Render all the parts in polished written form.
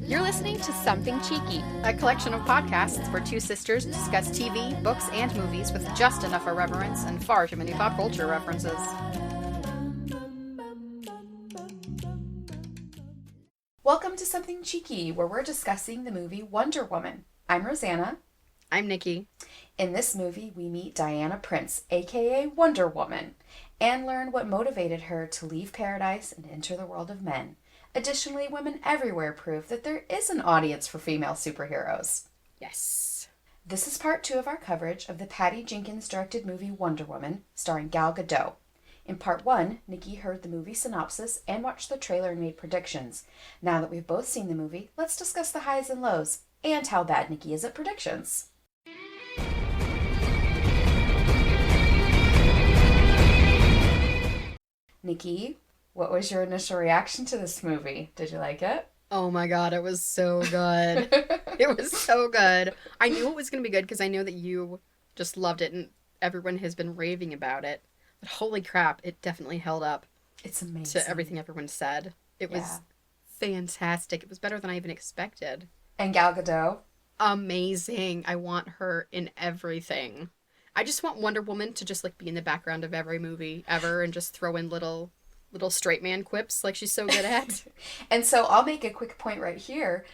You're listening to Something Cheeky, a collection of podcasts where two sisters discuss TV, books, and movies with just enough irreverence and far too many pop culture references. Welcome to Something Cheeky, where we're discussing the movie Wonder Woman. I'm Rosanna. I'm Nikki. In this movie, we meet Diana Prince, aka Wonder Woman, and learn what motivated her to leave paradise and enter the world of men. Additionally, women everywhere prove that there is an audience for female superheroes. Yes. This is part 2 of our coverage of the Patty Jenkins-directed movie Wonder Woman, starring Gal Gadot. In part 1, Nikki heard the movie synopsis and watched the trailer and made predictions. Now that we've both seen the movie, let's discuss the highs and lows, and how bad Nikki is at predictions. Nikki, what was your initial reaction to this movie? Did you like it? Oh my god, it was so good. It was so good. I knew it was going to be good because I know that you just loved it and everyone has been raving about it. But holy crap, it definitely held up. It's amazing. To everything everyone said. It was fantastic. It was better than I even expected. And Gal Gadot? Amazing. I want her in everything. I just want Wonder Woman to just be in the background of every movie ever and just throw in little straight man quips like she's so good at. And so I'll make a quick point right here.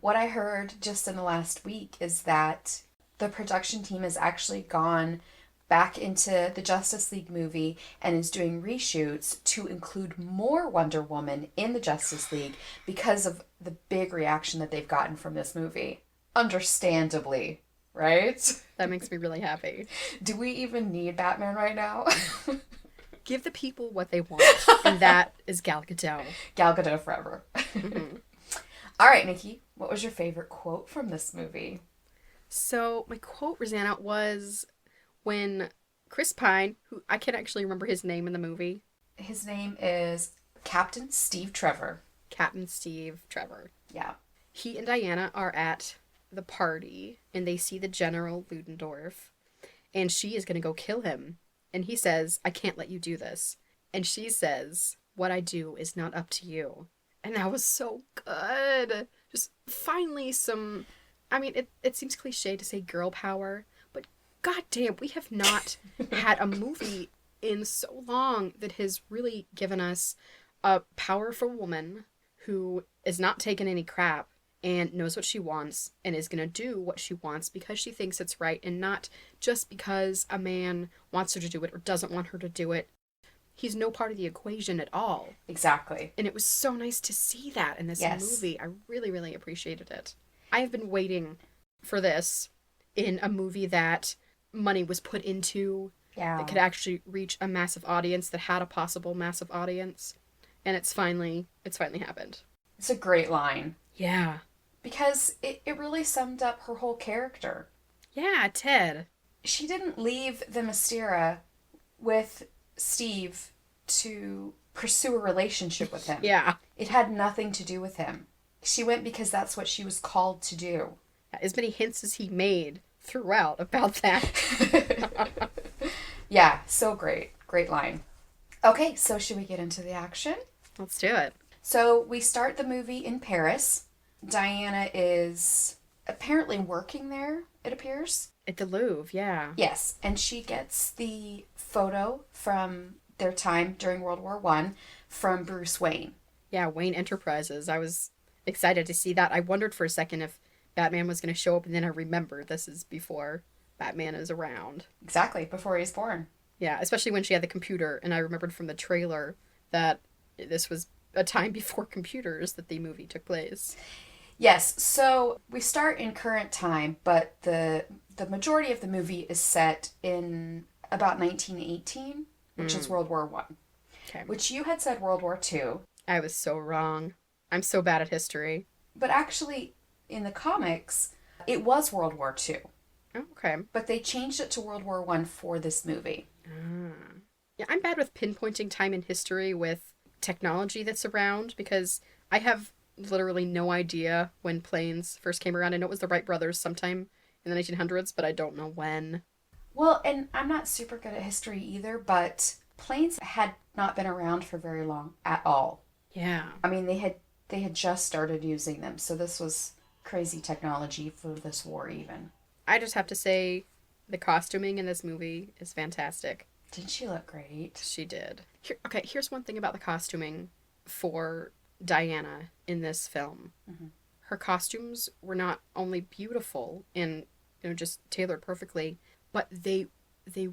What I heard just in the last week is that the production team has actually gone back into the Justice League movie and is doing reshoots to include more Wonder Woman in the Justice League because of the big reaction that they've gotten from this movie. Understandably, right? That makes me really happy. Do we even need Batman right now? Give the people what they want, and that is Gal Gadot. Gal Gadot forever. Mm-hmm. All right, Nikki, what was your favorite quote from this movie? So my quote, Rosanna, was when Chris Pine, who I can't actually remember his name in the movie. His name is Captain Steve Trevor. Captain Steve Trevor. Yeah. He and Diana are at the party, and they see the General Ludendorff, and she is going to go kill him. And he says, "I can't let you do this." And she says, "What I do is not up to you." And that was so good. Just finally some, I mean, it seems cliche to say girl power, but goddamn, we have not had a movie in so long that has really given us a powerful woman who is not taking any crap and knows what she wants and is going to do what she wants because she thinks it's right and not just because a man wants her to do it or doesn't want her to do it. He's no part of the equation at all. Exactly. And it was so nice to see that in this movie. I really, really appreciated it. I have been waiting for this in a movie that money was put into, that could actually reach a massive audience, that had a possible massive audience. And it's finally happened. It's a great line. Yeah. Because it really summed up her whole character. Yeah, Ted. She didn't leave the Mystera with Steve to pursue a relationship with him. Yeah. It had nothing to do with him. She went because that's what she was called to do. As many hints as he made throughout about that. Yeah, so great. Great line. Okay, so should we get into the action? Let's do it. So we start the movie in Paris. Diana is apparently working there, it appears. At the Louvre, yeah. Yes, and she gets the photo from their time during World War I from Bruce Wayne. Yeah, Wayne Enterprises. I was excited to see that. I wondered for a second if Batman was going to show up, and then I remembered this is before Batman is around. Exactly, before he's born. Yeah, especially when she had the computer, and I remembered from the trailer that this was a time before computers that the movie took place. Yes, so we start in current time, but the majority of the movie is set in about 1918, which is World War I. Okay. Which you had said World War II. I was so wrong. I'm so bad at history. But actually, in the comics, it was World War II. Oh, okay. But they changed it to World War I for this movie. Yeah, I'm bad with pinpointing time in history with technology that's around because I have literally no idea when planes first came around. I know it was the Wright brothers sometime in the 1900s, but I don't know when. Well, and I'm not super good at history either, but planes had not been around for very long at all. Yeah. I mean, they had They had just started using them, so this was crazy technology for this war even. I just have to say, the costuming in this movie is fantastic. Didn't she look great? She did. Okay, here's one thing about the costuming for Diana in this film. Mm-hmm. Her costumes were not only beautiful and just tailored perfectly, but they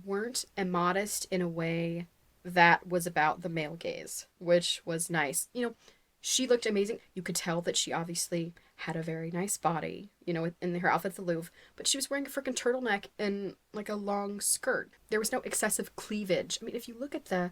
weren't immodest in a way that was about the male gaze, which was nice. She looked amazing. You could tell that she obviously had a very nice body, in her outfit at the Louvre, but she was wearing a freaking turtleneck and like a long skirt. There was no excessive cleavage. I mean, if you look at the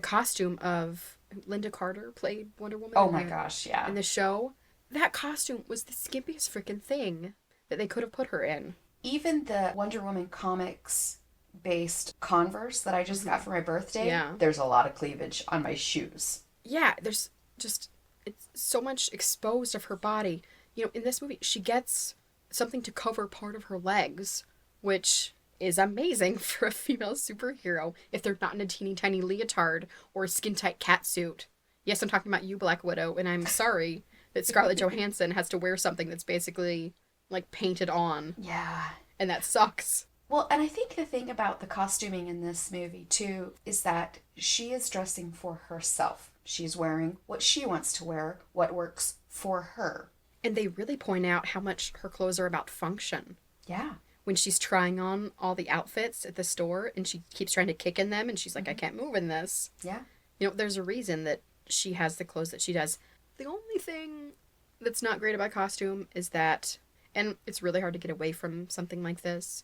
costume of Linda Carter played Wonder Woman Oh my gosh, yeah. in the show, that costume was the skimpiest freaking thing that they could have put her in. Even the Wonder Woman comics based Converse that I just got for my birthday, Yeah. there's a lot of cleavage on my shoes. Yeah, there's just it's so much exposed of her body. In this movie, she gets something to cover part of her legs, which is amazing for a female superhero if they're not in a teeny tiny leotard or a skin tight catsuit. Yes, I'm talking about you, Black Widow, and I'm sorry that Scarlett Johansson has to wear something that's basically like painted on, Yeah. and that sucks. Well, and I think the thing about the costuming in this movie, too, is that she is dressing for herself. She's wearing what she wants to wear, what works for her. And they really point out how much her clothes are about function. Yeah. When she's trying on all the outfits at the store and she keeps trying to kick in them and she's like, I can't move in this. Yeah. There's a reason that she has the clothes that she does. The only thing that's not great about costume is that, and it's really hard to get away from something like this,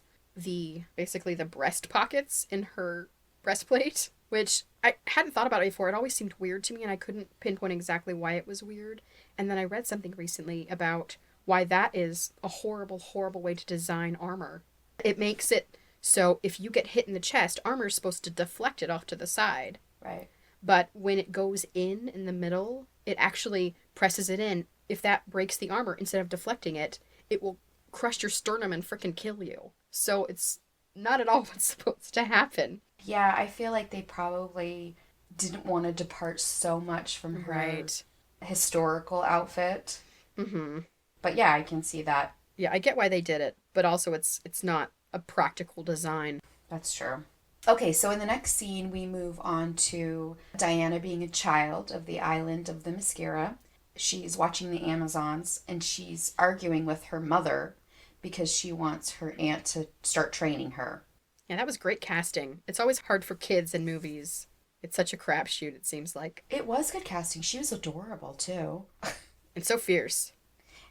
basically the breast pockets in her breastplate, which I hadn't thought about it before. It always seemed weird to me and I couldn't pinpoint exactly why it was weird. And then I read something recently about why that is a horrible, horrible way to design armor. It makes it so if you get hit in the chest, armor's supposed to deflect it off to the side. Right. But when it goes in the middle, it actually presses it in. If that breaks the armor, instead of deflecting it, it will crush your sternum and frickin' kill you. So it's not at all what's supposed to happen. Yeah, I feel like they probably didn't want to depart so much from her historical outfit. Mm-hmm. But yeah, I can see that. Yeah, I get why they did it, but also it's not a practical design. That's true. Okay, so in the next scene, we move on to Diana being a child of the island of the Mascara. She's watching the Amazons and she's arguing with her mother because she wants her aunt to start training her. Yeah, that was great casting. It's always hard for kids in movies. It's such a crapshoot, it seems like. It was good casting. She was adorable, too. And so fierce.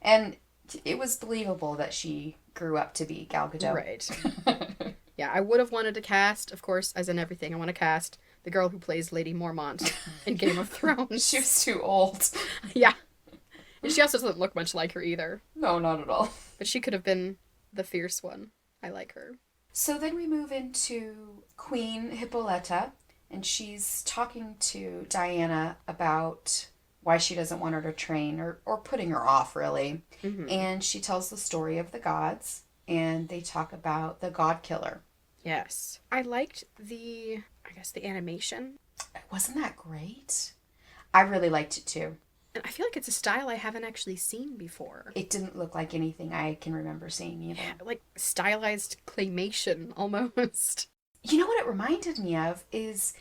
And it was believable that she grew up to be Gal Gadot. Right. Yeah, I would have wanted to cast, of course, as in everything, I want to cast the girl who plays Lady Mormont in Game of Thrones. She was too old. Yeah. And she also doesn't look much like her either. No, not at all. But she could have been the fierce one. I like her. So then we move into Queen Hippolyta, and she's talking to Diana about why she doesn't want her to train, or putting her off, really. Mm-hmm. And she tells the story of the gods, and they talk about the god killer. Yes. I liked the animation. Wasn't that great? I really liked it, too. And I feel like it's a style I haven't actually seen before. It didn't look like anything I can remember seeing either. Yeah, like stylized claymation, almost. You know what it reminded me of is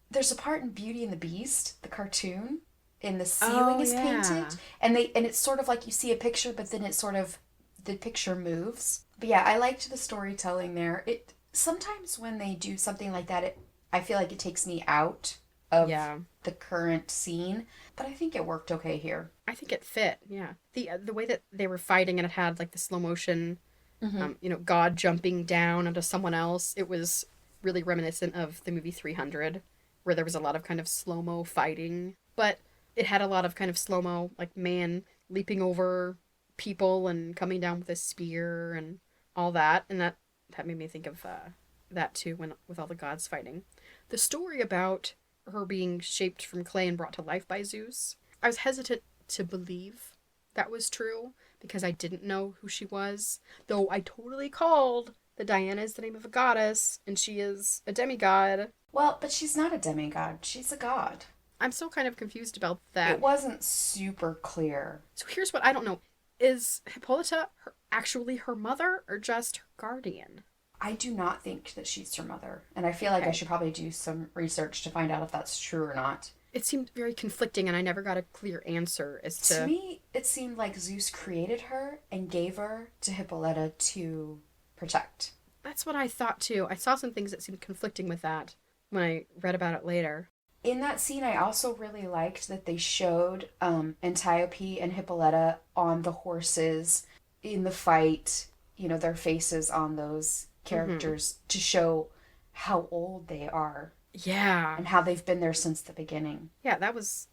there's a part in Beauty and the Beast, the cartoon, and the ceiling is painted, and it's sort of like you see a picture, but then the picture moves. But yeah, I liked the storytelling there. It sometimes when they do something like that, I feel like it takes me out of the current scene, but I think it worked okay here. I think it fit. Yeah, the way that they were fighting and it had like the slow motion, God jumping down onto someone else. It was really reminiscent of the movie 300, where there was a lot of kind of slow-mo fighting, but it had a lot of kind of slow-mo, like man leaping over people and coming down with a spear and all that, and that made me think of that too, with all the gods fighting. The story about her being shaped from clay and brought to life by Zeus, I was hesitant to believe that was true because I didn't know who she was, though I totally called that Diana is the name of a goddess and she is a demigod. Well, but she's not a demigod. She's a god. I'm still kind of confused about that. It wasn't super clear. So here's what I don't know. Is Hippolyta actually her mother or just her guardian? I do not think that she's her mother, and I feel like I Okay. should probably do some research to find out if that's true or not. It seemed very conflicting, and I never got a clear answer as To to. me, it seemed like Zeus created her and gave her to Hippolyta to protect. That's what I thought too. I saw some things that seemed conflicting with that when I read about it later. In that scene, I also really liked that they showed Antiope and Hippolyta on the horses in the fight, their faces on those Mm-hmm. characters to show how old they are Yeah. and how they've been there since the beginning. Yeah, that was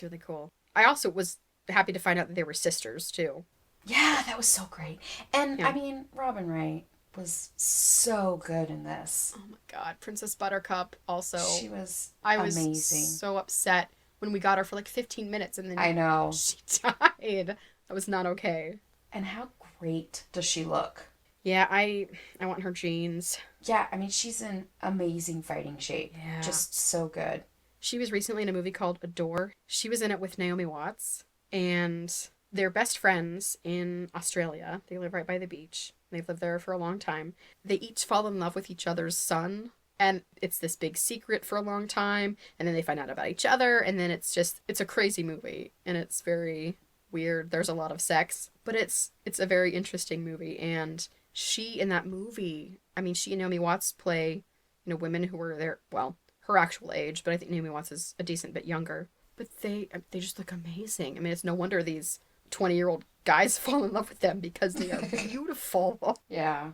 really cool. I also was happy to find out that they were sisters too. Yeah, that was so great. And Yeah. I mean, Robin Wright was so good in this. Oh my god, Princess Buttercup also. She was I was amazing. so upset when we got her for like 15 minutes and I then know. she died. That was not okay. And how great does she look? Yeah, I want her jeans. Yeah, I mean, she's in amazing fighting shape. Yeah. Just so good. She was recently in a movie called Adore. She was in it with Naomi Watts, and they're best friends in Australia. They live right by the beach. They've lived there for a long time. They each fall in love with each other's son, and it's this big secret for a long time, and then they find out about each other, and then it's a crazy movie, and it's very weird. There's a lot of sex, but it's a very interesting movie, and she in that movie, I mean, she and Naomi Watts play, women who were their, well, her actual age, but I think Naomi Watts is a decent bit younger. But they just look amazing. I mean, it's no wonder these 20-year-old guys fall in love with them because they are beautiful Yeah.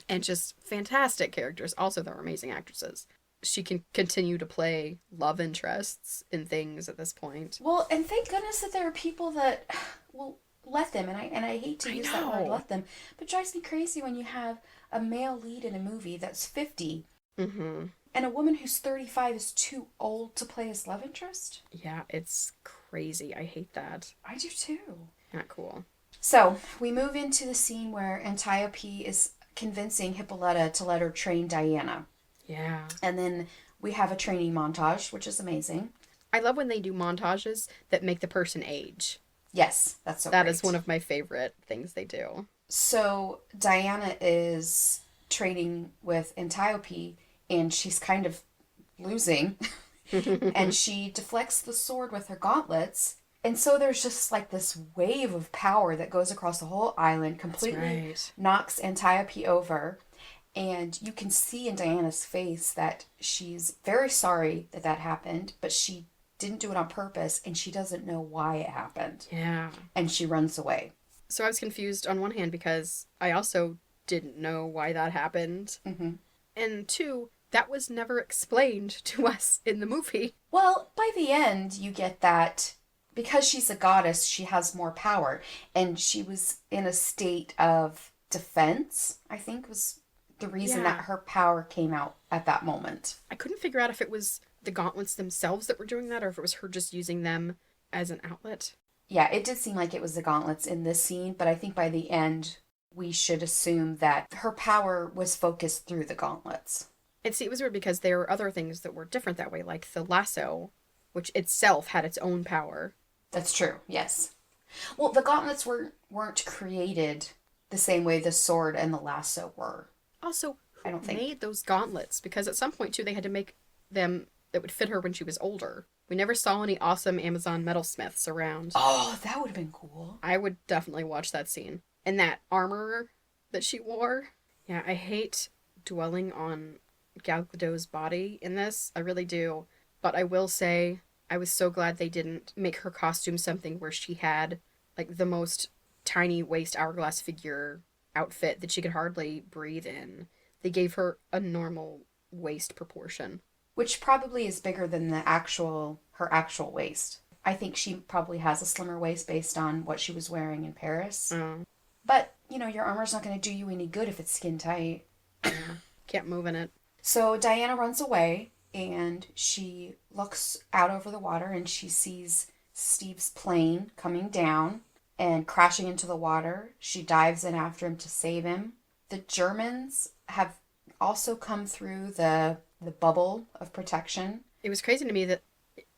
and just fantastic characters. Also, they're amazing actresses. She can continue to play love interests in things at this point. Well, and thank goodness that there are people that will let them, and I hate to I use that word, know. let them, but it drives me crazy when you have a male lead in a movie that's 50 Mm-hmm. and a woman who's 35 is too old to play his love interest. Yeah, it's crazy. I hate that. I do too. Not cool. So we move into the scene where Antiope is convincing Hippolyta to let her train Diana. Yeah. And then we have a training montage, which is amazing. I love when they do montages that make the person age. Yes, that's so That great. is one of my favorite things they do. So Diana is training with Antiope, and she's kind of losing. And she deflects the sword with her gauntlets. And so there's just like this wave of power that goes across the whole island, That's completely right. knocks Antiope over. And you can see in Diana's face that she's very sorry that that happened, but she didn't do it on purpose and she doesn't know why it happened. Yeah. And she runs away. So I was confused on one hand because I also didn't know why that happened. Hmm. And two, that was never explained to us in the movie. Well, by the end, you get that because she's a goddess, she has more power. And she was in a state of defense, I think was the reason Yeah. that her power came out at that moment. I couldn't figure out if it was the gauntlets themselves that were doing that or if it was her just using them as an outlet. Yeah, it did seem like it was the gauntlets in this scene, but I think by the end, we should assume that her power was focused through the gauntlets. And see, it was weird because there were other things that were different that way, like the lasso, which itself had its own power. That's true, yes. Well, the gauntlets weren't created the same way the sword and the lasso were. Also, I who don't think. made those gauntlets? Because at some point, too, they had to make them that would fit her when she was older. We never saw any awesome Amazon metalsmiths around. Oh, that would have been cool. I would definitely watch that scene. And that armor that she wore. Yeah, I hate dwelling on Gal Gadot's body in this. I really do. But I will say, I was so glad they didn't make her costume something where she had, like, the most tiny waist hourglass figure outfit that she could hardly breathe in. They gave her a normal waist proportion. Which probably is bigger than her actual waist. I think she probably has a slimmer waist based on what she was wearing in Paris. Oh, But, your armor's not going to do you any good if it's skin tight. yeah. Can't move in it. So Diana runs away and she looks out over the water and she sees Steve's plane coming down and crashing into the water. She dives in after him to save him. The Germans have also come through the bubble of protection. It was crazy to me that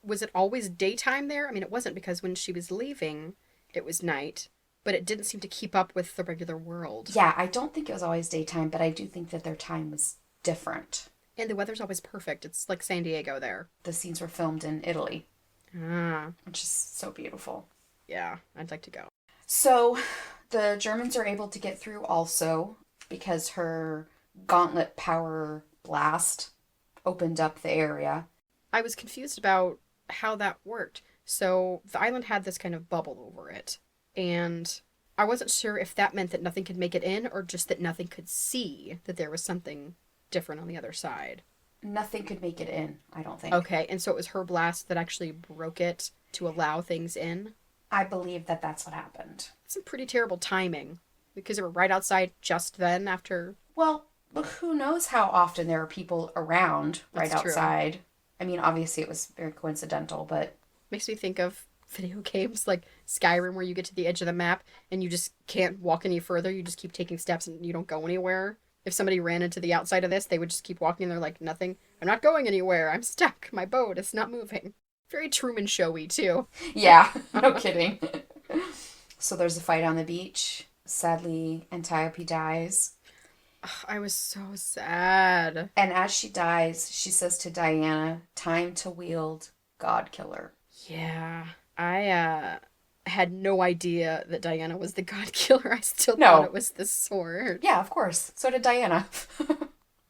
Was it always daytime there? I mean, it wasn't, because when she was leaving, it was night, but it didn't seem to keep up with the regular world. Yeah, I don't think it was always daytime, but I do think that their time was different. And the weather's always perfect. It's like San Diego there. The scenes were filmed in Italy, Ah, which is so beautiful. yeah, I'd like to go. So the Germans are able to get through also because her gauntlet power blast opened up the area. I was confused about how that worked. So the island had this kind of bubble over it, and I wasn't sure if that meant that nothing could make it in or just that nothing could see that there was something different on the other side. Nothing could make it in, I don't think. Okay, and so it was her blast that actually broke it to allow things in. I believe that that's what happened. Some pretty terrible timing, because they were right outside just then after. Well, look, who knows how often there are people around right That's true. outside. I mean, obviously it was very coincidental, but Makes me think of video games like Skyrim, where you get to the edge of the map and you just can't walk any further. You just keep taking steps and you don't go anywhere. If somebody ran into the outside of this, they would just keep walking and they're like, nothing. I'm not going anywhere. I'm stuck. My boat is not moving. Very Truman showy too. yeah, no kidding. So there's a fight on the beach. Sadly, Antiope dies. Ugh, I was so sad. And as she dies, she says to Diana, time to wield God Killer. Yeah, I had no idea that Diana was the god killer. I still No. thought it was the sword. Yeah, of course. So did Diana.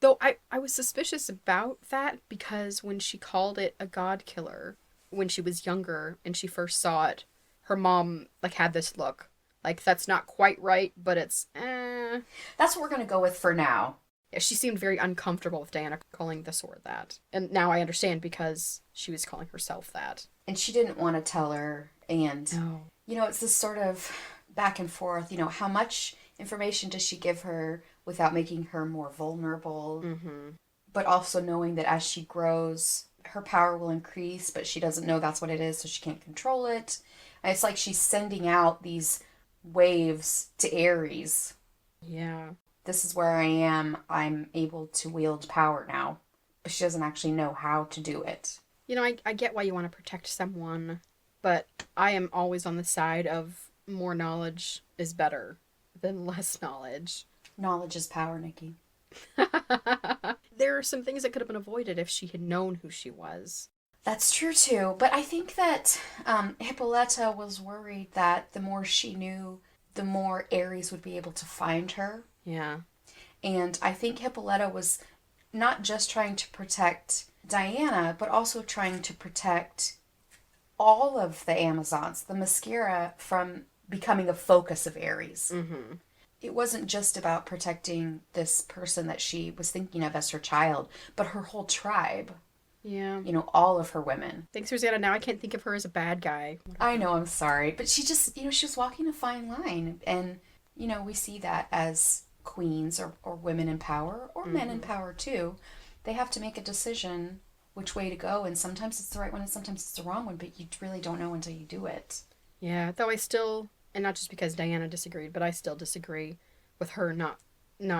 Though I was suspicious about that, because when she called it a god killer, when she was younger and she first saw it, her mom like had this look. Like, that's not quite right, but it's eh. That's what we're going to go with for now. Yeah, she seemed very uncomfortable with Diana calling the sword that. And now I understand, because she was calling herself that. And she didn't want to tell her. And, No. you know, it's this sort of back and forth. You know, how much information does she give her without making her more vulnerable? Mm-hmm. But also knowing that as she grows, her power will increase, but she doesn't know that's what it is, so she can't control it. And it's like she's sending out these waves to Ares. Yeah. This is where I am. I'm able to wield power now. But she doesn't actually know how to do it. You know, I get why you want to protect someone, but I am always on the side of more knowledge is better than less knowledge. Knowledge is power, Nikki. There are some things that could have been avoided if she had known who she was. That's true too. But I think that Hippolyta was worried that the more she knew, the more Ares would be able to find her. Yeah. And I think Hippolyta was not just trying to protect Diana, but also trying to protect all of the Amazons, the mascara, from becoming a focus of Ares. Mm-hmm. It wasn't just about protecting this person that she was thinking of as her child, but her whole tribe. Yeah. You know, all of her women. Thanks, Rosanna. Now I can't think of her as a bad guy. I know, I'm sorry. But she just, you know, she was walking a fine line. And, you know, we see that as queens or women in power, or men in power too. They have to make a decision which way to go. And sometimes it's the right one and sometimes it's the wrong one, but you really don't know until you do it. Yeah, though I still, and not just because Diana disagreed, but I still disagree with her not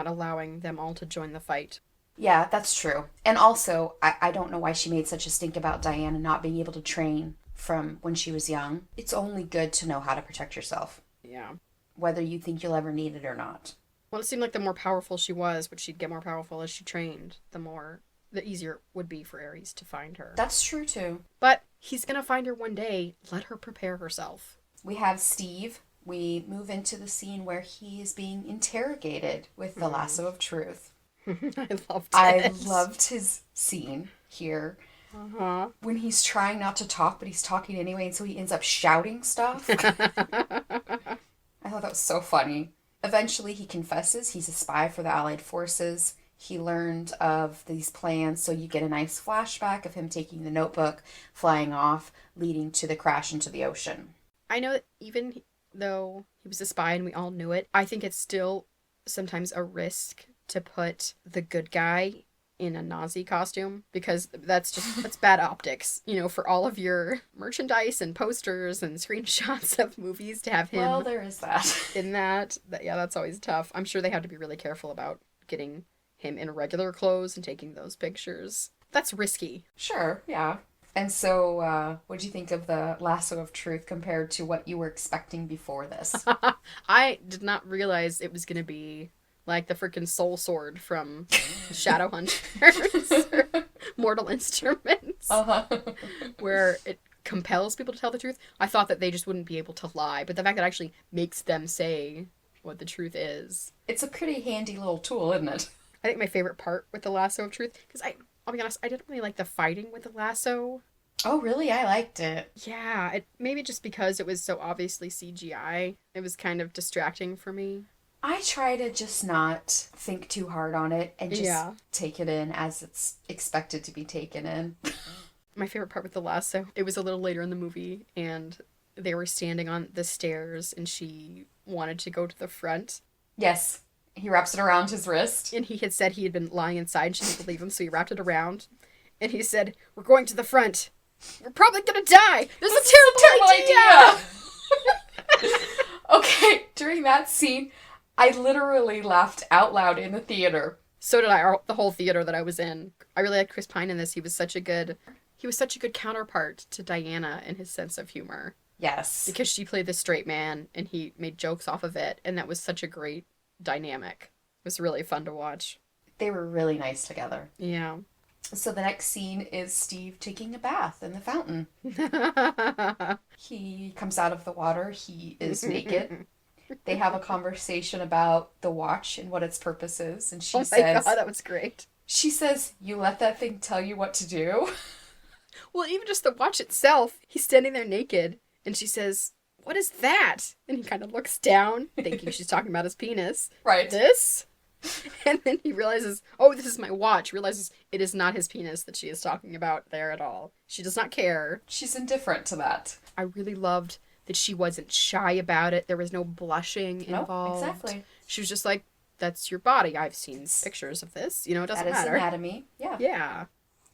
allowing them all to join the fight. Yeah, that's true. And also, I don't know why she made such a stink about Diana not being able to train from when she was young. It's only good to know how to protect yourself, Yeah. whether you think you'll ever need it or not. Well, it seemed like the more powerful she was, but she'd get more powerful as she trained, the easier it would be for Ares to find her. That's true too. But he's gonna find her one day. Let her prepare herself. We have Steve. We move into the scene where he is being interrogated with the lasso of truth. I loved it. I loved his scene here. Uh-huh. When he's trying not to talk, but he's talking anyway, and so he ends up shouting stuff. I thought that was so funny. Eventually, he confesses he's a spy for the Allied forces. He learned of these plans, so you get a nice flashback of him taking the notebook, flying off, leading to the crash into the ocean. I know that even though he was a spy and we all knew it, I think it's still sometimes a risk to put the good guy in a Nazi costume, because that's bad optics, you know, for all of your merchandise and posters and screenshots of movies, to have him Well, there is that. in that. Yeah, that's always tough. I'm sure they had to be really careful about getting him in regular clothes and taking those pictures. That's risky. Sure, yeah. And so, what do you think of the lasso of truth compared to what you were expecting before this? I did not realize it was going to be like the freaking soul sword from Shadowhunters or Mortal Instruments, Uh-huh. where it compels people to tell the truth. I thought that they just wouldn't be able to lie, but the fact that it actually makes them say what the truth is. It's a pretty handy little tool, isn't it? I think my favorite part with the lasso of truth, because I'll be honest, I didn't really like the fighting with the lasso. Oh, really? I liked it. Yeah, maybe just because it was so obviously CGI, it was kind of distracting for me. I try to just not think too hard on it and just Yeah. take it in as it's expected to be taken in. My favorite part with the lasso, it was a little later in the movie, and they were standing on the stairs, and she wanted to go to the front. Yes, he wraps it around his wrist. And he had said he had been lying inside, and she didn't believe him, so he wrapped it around. And he said, "We're going to the front. We're probably gonna die. This is a terrible idea!" Okay, during that scene, I literally laughed out loud in the theater. So did I. The whole theater that I was in. I really liked Chris Pine in this. He was such a good counterpart to Diana in his sense of humor. Yes. Because she played the straight man, and he made jokes off of it, and that was such a great dynamic. It was really fun to watch. They were really nice together. Yeah. So the next scene is Steve taking a bath in the fountain. He comes out of the water. He is naked. They have a conversation about the watch and what its purpose is. And she says, God, that was great. She says, "You let that thing tell you what to do?" Well, even just the watch itself, he's standing there naked, and she says, "What is that?" And he kind of looks down, thinking she's talking about his penis. Right. This? And then he realizes, oh, this is my watch. Realizes it is not his penis that she is talking about there at all. She does not care. She's indifferent to that. I really loved that she wasn't shy about it. There was no blushing involved. Nope, exactly. She was just like, "That's your body. I've seen pictures of this. You know, it doesn't matter." That is anatomy. Yeah. Yeah.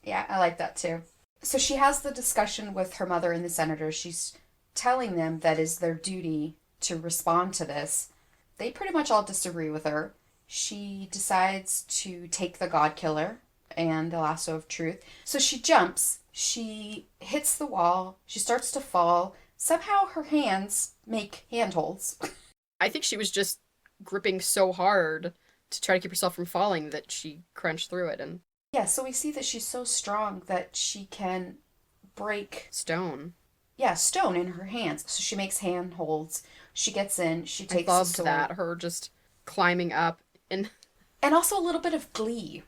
Yeah, I like that too. So she has the discussion with her mother and the senator. She's telling them that is their duty to respond to this. They pretty much all disagree with her. She decides to take the God Killer and the lasso of truth. So she jumps. She hits the wall. She starts to fall. Somehow her hands make handholds. I think she was just gripping so hard to try to keep herself from falling that she crunched through it and... Yeah, so we see that she's so strong that she can break... Stone. Yeah, stone in her hands. So she makes handholds. She gets in. She takes I the loved sword. that. Her just climbing up and... And also a little bit of glee.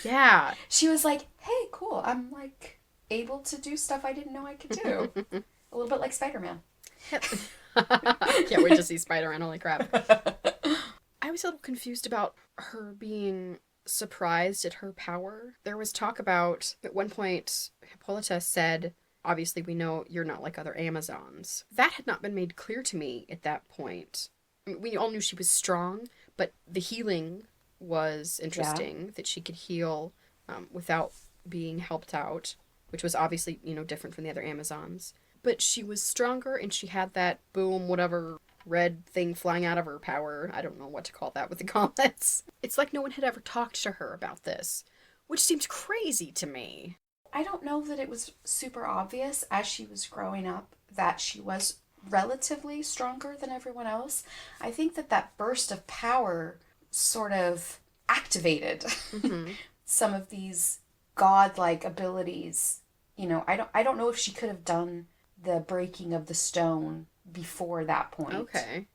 Yeah. She was like, "Hey, cool. I'm like able to do stuff I didn't know I could do." A little bit like Spider-Man. Can't wait to see Spider-Man. Holy crap. I was a little confused about her being surprised at her power. There was talk about, at one point, Hippolyta said, "Obviously we know you're not like other Amazons." That had not been made clear to me at that point. I mean, we all knew she was strong, but the healing was interesting, that she could heal without being helped out, which was obviously, different from the other Amazons. But she was stronger, and she had that boom, whatever red thing flying out of her power. I don't know what to call that with the gauntlets. It's like no one had ever talked to her about this, which seemed crazy to me. I don't know that it was super obvious as she was growing up that she was relatively stronger than everyone else. I think that burst of power sort of activated some of these godlike abilities. I don't know if she could have done the breaking of the stone before that point. Okay.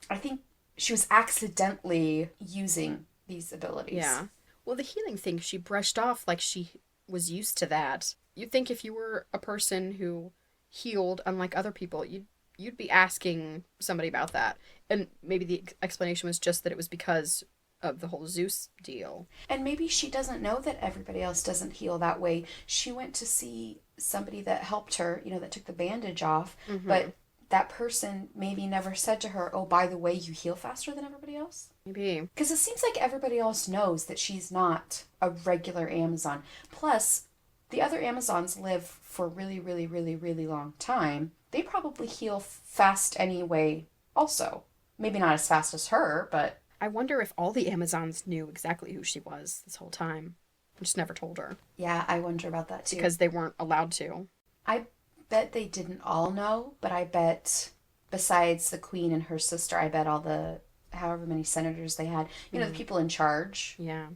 I think she was accidentally using these abilities. Yeah. Well, the healing thing, she brushed off like she was used to that. You'd think if you were a person who healed unlike other people, you'd be asking somebody about that. And maybe the explanation was just that it was because of the whole Zeus deal. And maybe she doesn't know that everybody else doesn't heal that way. She went to see somebody that helped her, that took the bandage off, but that person maybe never said to her, "Oh, by the way, you heal faster than everybody else." Maybe. Because it seems like everybody else knows that she's not a regular Amazon. Plus, the other Amazons live for a really, really, really, really long time. They probably heal fast anyway also. Maybe not as fast as her, but... I wonder if all the Amazons knew exactly who she was this whole time. just never told her. Yeah, I wonder about that too. Because they weren't allowed to. I bet they didn't all know, but I bet besides the queen and her sister, I bet all the however many senators they had, the people in charge. Yeah.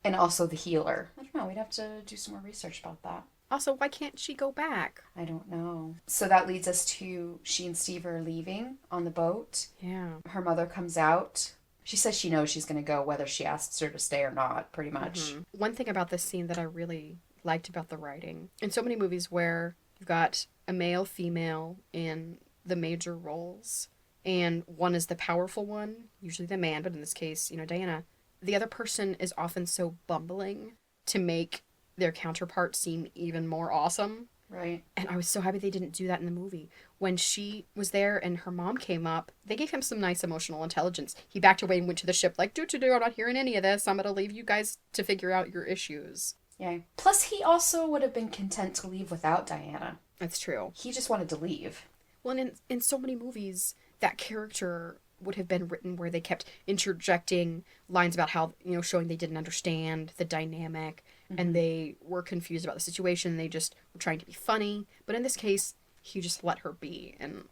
And also the healer. I don't know. We'd have to do some more research about that. Also, why can't she go back? I don't know. So that leads us to she and Steve are leaving on the boat. Yeah. Her mother comes out. She says she knows she's going to go whether she asks her to stay or not, pretty much. One thing about this scene that I really liked about the writing, in so many movies where you've got a male, female in the major roles, and one is the powerful one, usually the man, but in this case, Diana, the other person is often so bumbling to make their counterpart seem even more awesome. Right. And I was so happy they didn't do that in the movie. When she was there and her mom came up, they gave him some nice emotional intelligence. He backed away and went to the ship like, do, I'm not hearing any of this. I'm going to leave you guys to figure out your issues. Yeah. Plus, he also would have been content to leave without Diana. That's true. He just wanted to leave. Well, and in so many movies, that character would have been written where they kept interjecting lines about how, showing they didn't understand the dynamic and they were confused about the situation. They just were trying to be funny. But in this case, he just let her be. And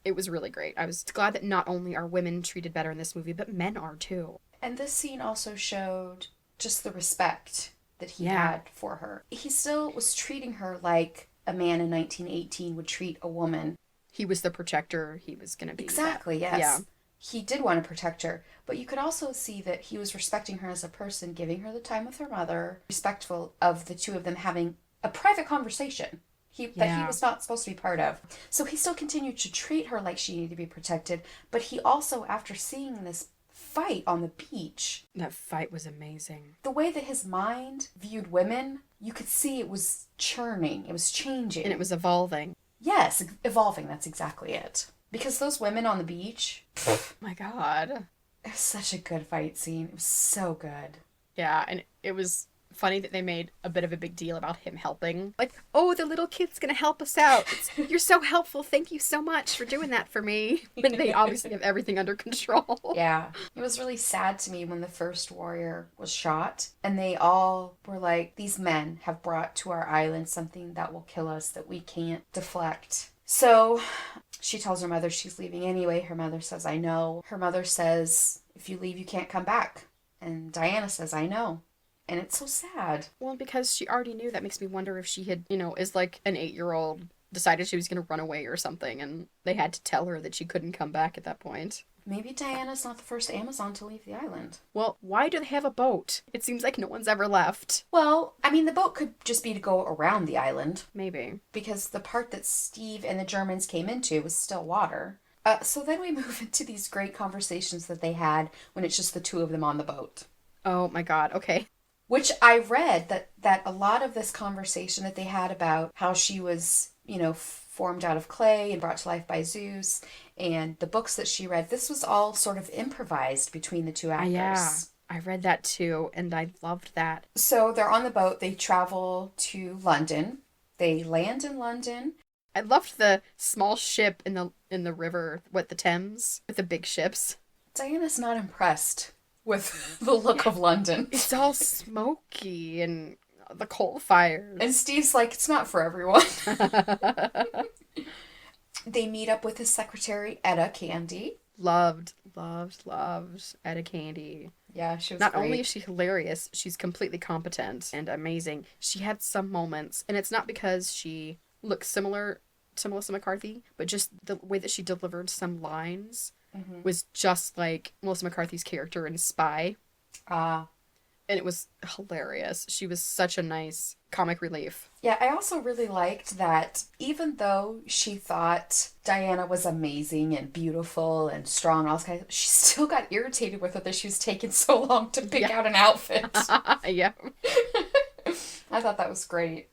it was really great. I was glad that not only are women treated better in this movie, but men are too. And this scene also showed just the respect that he had for her. He still was treating her like a man in 1918 would treat a woman. He was the protector. He was going to be exactly, that. Yes. Yeah. He did want to protect her, but you could also see that he was respecting her as a person, giving her the time with her mother, respectful of the two of them having a private conversation that he was not supposed to be part of. So he still continued to treat her like she needed to be protected, but he also, after seeing this fight on the beach... That fight was amazing. The way that his mind viewed women, you could see it was churning, it was changing. And it was evolving. Yes, evolving, that's exactly it. Because those women on the beach... My God. It was such a good fight scene. It was so good. Yeah, and it was funny that they made a bit of a big deal about him helping. Like, oh, the little kid's gonna help us out. You're so helpful. Thank you so much for doing that for me. When they obviously have everything under control. Yeah. It was really sad to me when the first warrior was shot. And they all were like, these men have brought to our island something that will kill us that we can't deflect. So... she tells her mother she's leaving anyway. Her mother says, I know. Her mother says, if you leave, you can't come back. And Diana says, I know. And it's so sad. Well, because she already knew, that makes me wonder if she had, is like an 8-year-old, decided she was going to run away or something, and they had to tell her that she couldn't come back at that point. Maybe Diana's not the first Amazon to leave the island. Well, why do they have a boat? It seems like no one's ever left. Well, I mean, the boat could just be to go around the island. Maybe. Because the part that Steve and the Germans came into was still water. So then we move into these great conversations that they had when it's just the two of them on the boat. Oh my God, okay. Which I read that a lot of this conversation that they had about how she was, formed out of clay and brought to life by Zeus, and the books that she read, this was all sort of improvised between the two actors. Yeah, I read that too, and I loved that. So they're on the boat, they travel to London, they land in London. I loved the small ship in the river, the Thames, with the big ships. Diana's not impressed with the look of London. It's all smoky and the coal fires. And Steve's like, it's not for everyone. They meet up with his secretary, Etta Candy. Loved Etta Candy. Yeah, she was Not great. only is she hilarious, she's completely competent and amazing. She had some moments, and it's not because she looks similar to Melissa McCarthy, but just the way that she delivered some lines was just like Melissa McCarthy's character in Spy. And it was hilarious. She was such a nice comic relief. Yeah, I also really liked that even though she thought Diana was amazing and beautiful and strong, all this kind of, she still got irritated with her that she was taking so long to pick out an outfit. Yeah. I thought that was great.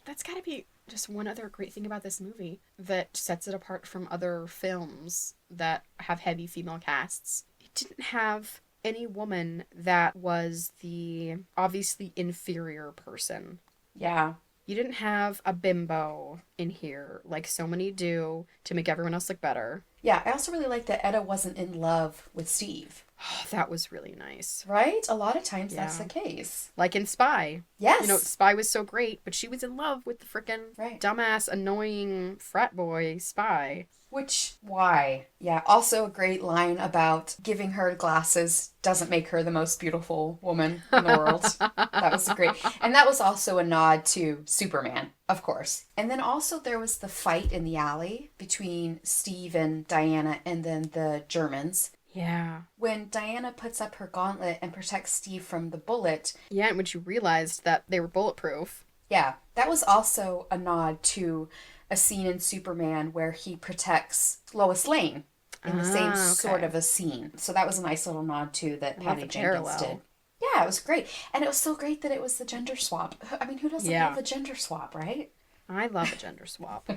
That's got to be just one other great thing about this movie that sets it apart from other films that have heavy female casts. It didn't have any woman that was the obviously inferior person. Yeah. You didn't have a bimbo in here like so many do to make everyone else look better. Yeah, I also really like that Etta wasn't in love with Steve. Oh, that was really nice. Right? A lot of times that's the Yeah. case. Like in Spy. Yes. Spy was so great, but she was in love with the frickin' Right. dumbass, annoying frat boy Spy. Which, why? Yeah, also a great line about giving her glasses doesn't make her the most beautiful woman in the world. That was great. And that was also a nod to Superman, of course. And then also there was the fight in the alley between Steve and Diana and then the Germans. Yeah. When Diana puts up her gauntlet and protects Steve from the bullet. Yeah, and when she realized that they were bulletproof. Yeah, that was also a nod to a scene in Superman where he protects Lois Lane in the same sort of a scene. So that was a nice little nod too that Patty Jenkins did. Yeah, it was great. And it was so great that it was the gender swap. I mean, who doesn't love a gender swap, right? I love a gender swap.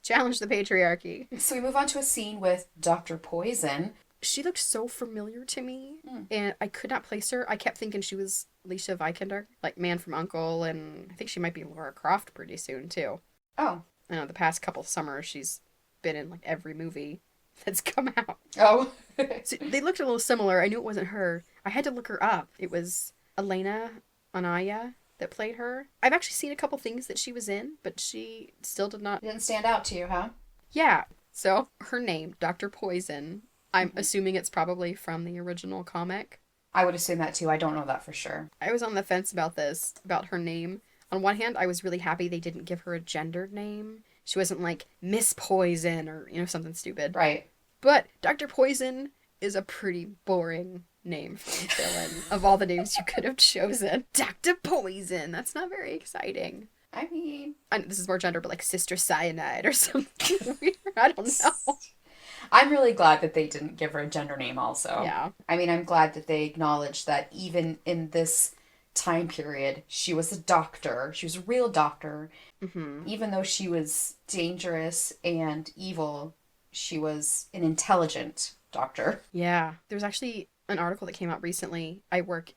Challenge the patriarchy. So we move on to a scene with Dr. Poison. She looked so familiar to me, and I could not place her. I kept thinking she was Alicia Vikander, like Man from U.N.C.L.E, and I think she might be Lara Croft pretty soon, too. Oh. I know, the past couple summers, she's been in, like, every movie that's come out. Oh. So they looked a little similar. I knew it wasn't her. I had to look her up. It was Elena Anaya that played her. I've actually seen a couple things that she was in, but she still did not... Didn't stand out to you, huh? Yeah. So, her name, Dr. Poison... I'm assuming it's probably from the original comic. I would assume that too. I don't know that for sure. I was on the fence about this, about her name. On one hand, I was really happy they didn't give her a gendered name. She wasn't like Miss Poison or, something stupid. Right. But Dr. Poison is a pretty boring name for a villain of all the names you could have chosen. Dr. Poison! That's not very exciting. I mean... This is more gender, but like Sister Cyanide or something weird. I don't know. I'm really glad that they didn't give her a gender name also. Yeah. I mean, I'm glad that they acknowledged that even in this time period, she was a doctor. She was a real doctor. Mm-hmm. Even though she was dangerous and evil, she was an intelligent doctor. Yeah. There's actually an article that came out recently. I work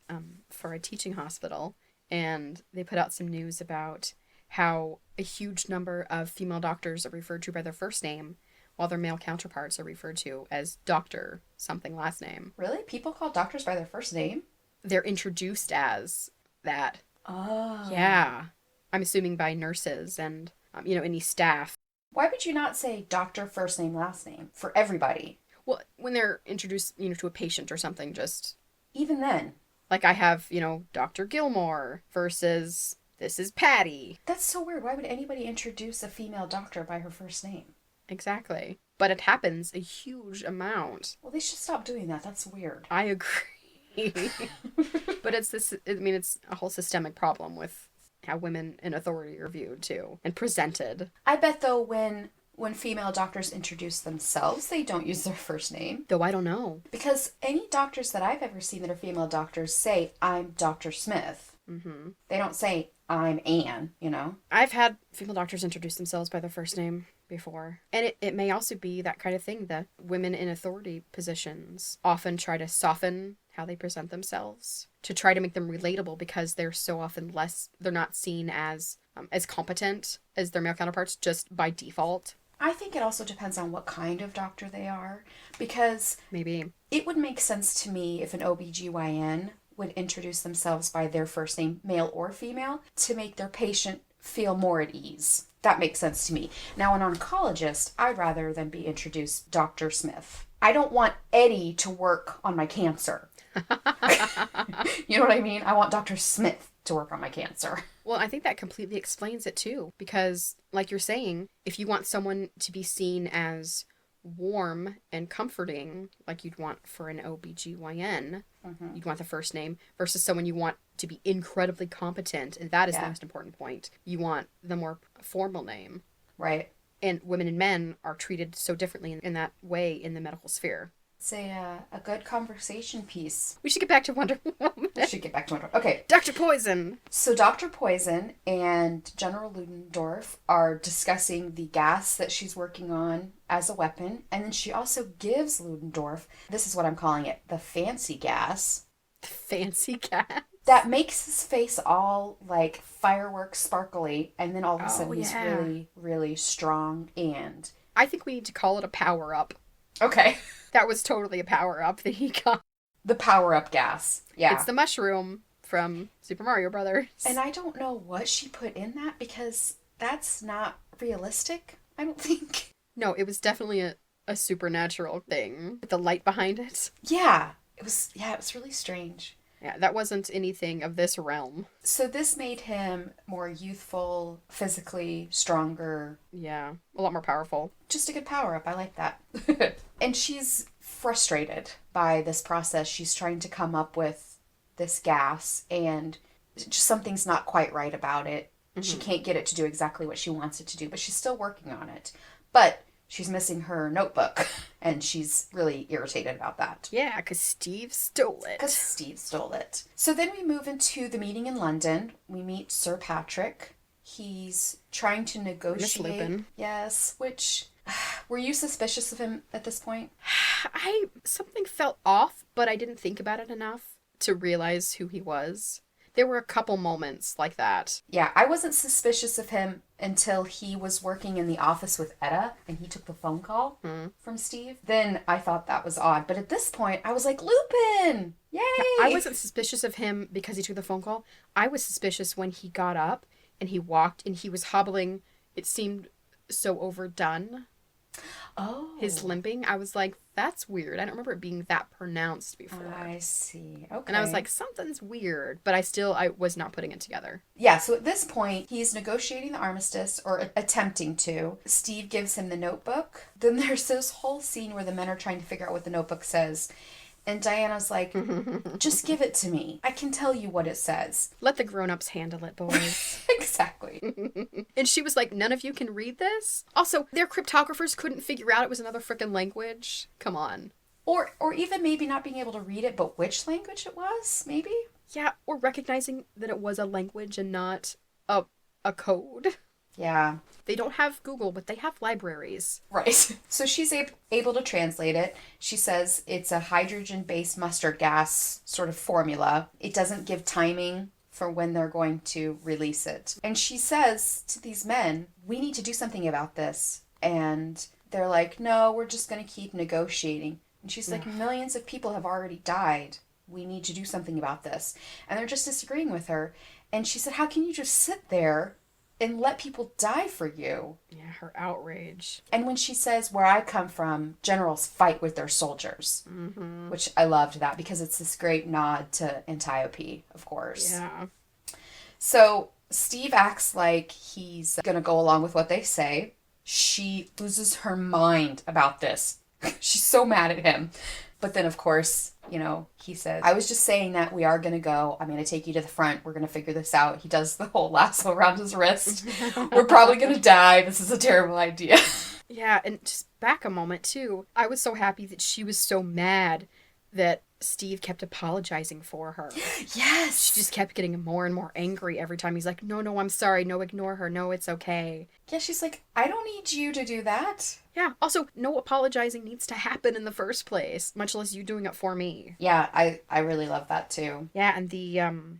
for a teaching hospital, and they put out some news about how a huge number of female doctors are referred to by their first name, while their male counterparts are referred to as Doctor something last name. Really? People call doctors by their first name? They're introduced as that. Oh. Yeah. I'm assuming by nurses and, any staff. Why would you not say doctor first name, last name for everybody? Well, when they're introduced, to a patient or something, just... Even then. Like I have, Dr. Gilmore versus this is Patty. That's so weird. Why would anybody introduce a female doctor by her first name? Exactly. But it happens a huge amount. Well, they should stop doing that. That's weird. I agree. But it's a whole systemic problem with how women in authority are viewed, too, and presented. I bet, though, when female doctors introduce themselves, they don't use their first name. Though I don't know. Because any doctors that I've ever seen that are female doctors say, I'm Dr. Smith. Mm-hmm. They don't say, I'm Anne, I've had female doctors introduce themselves by their first name before. And it may also be that kind of thing that women in authority positions often try to soften how they present themselves to try to make them relatable because they're so often they're not seen as competent as their male counterparts just by default. I think it also depends on what kind of doctor they are, because maybe it would make sense to me if an OBGYN would introduce themselves by their first name, male or female, to make their patient feel more at ease. That makes sense to me. Now, an oncologist, I'd rather than be introduced Dr. Smith. I don't want Eddie to work on my cancer. You know what I mean? I want Dr. Smith to work on my cancer. Well, I think that completely explains it too, because like you're saying, if you want someone to be seen as warm and comforting, like you'd want for an OBGYN, you'd want the first name, versus someone you want to be incredibly competent, and that is the most important point. You want the more formal name. Right. And women and men are treated so differently in that way in the medical sphere. It's a good conversation piece. We should get back to Wonder Woman. Okay. Dr. Poison. So Dr. Poison and General Ludendorff are discussing the gas that she's working on as a weapon. And then she also gives Ludendorff, this is what I'm calling it, the fancy gas. The fancy gas? That makes his face all like fireworks sparkly, and then all of a Oh, sudden he's yeah. really, really strong and. I think we need to call it a power up. Okay. That was totally a power up that he got. The power up gas. It's Yeah. the mushroom from Super Mario And Brothers. I don't know what she put in that because that's not realistic, I don't think. No, it was definitely a supernatural thing with the light behind it. Yeah, it was really strange. Yeah, that wasn't anything of this realm. So this made him more youthful, physically stronger, Yeah, a lot more powerful. just a good power up. I like that. And she's frustrated by this process. She's trying to come up with this gas, and just something's not quite right about it. She Hmm. can't get it to do exactly what she wants it to do, but she's still working on it. But she's missing her notebook, and she's really irritated about that. Yeah, because Steve stole Because it. Steve stole it. So then we move into the meeting in London. We meet Sir Patrick. He's trying to Miss negotiate. Lupin. Yes, which. Were you suspicious of him at this point? Something felt off, but I didn't think about it enough to realize who he was. There were a couple moments like that. Yeah, I wasn't suspicious of him until he was working in the office with Etta and he took the phone call Hmm. from Steve. Then I thought that was odd. But at this point, I was like, Lupin! Yeah, I Yay! wasn't suspicious of him because he took the phone call. I was suspicious when he got up and he walked and he was hobbling. It seemed so overdone. His Oh, limping. I was like, that's weird. I don't remember it being that pronounced before. I see. And I was Okay. like, something's weird, but I was not putting it together. Yeah, so at this point, he's negotiating the armistice, or attempting to. Steve gives him the notebook. Then there's this whole scene where the men are trying to figure out what the notebook says. And Diana's like, just give it to me. I can tell you what it says. Let the grown-ups handle it, boys. Exactly. And she was like, none of you can read this? Also, their cryptographers couldn't figure out it was another freaking language. Come on. Or even maybe not being able to read it, but which language it was, maybe? Yeah, or recognizing that it was a language and not a a code. Yeah. They don't have Google, but they have libraries. Right. So she's able to translate it. She says it's a hydrogen based mustard gas sort of formula. It doesn't give timing for when they're going to release it. And she says to these men, we need to do something about this. And they're like, no, we're just going to keep negotiating. And she's like, millions of people have already died. We need to do something about this. And they're just disagreeing with her. And she said, how can you just sit there and let people die for you? Yeah, her outrage. And when she says, where I come from, generals fight with their soldiers, Mm-hmm. which I loved that because it's this great nod to Antiope, of course. Yeah. So Steve acts like he's going to go along with what they say. She loses her mind about this. She's so mad at him. But then, of course, he says, I was just saying that we are going to go. I'm going to take you to the front. We're going to figure this out. He does the whole lasso around his wrist. We're probably going to die. This is a terrible idea. Yeah, and just back a moment too. I was so happy that she was so mad that Steve kept apologizing for her. Yes. She just kept getting more and more angry every time he's like, no, I'm sorry. No, ignore her. No, it's okay. Yeah, she's like, I don't need you to do that. Yeah, also, no apologizing needs to happen in the first place, much less you doing it for me. Yeah, I really love that too. Yeah, and the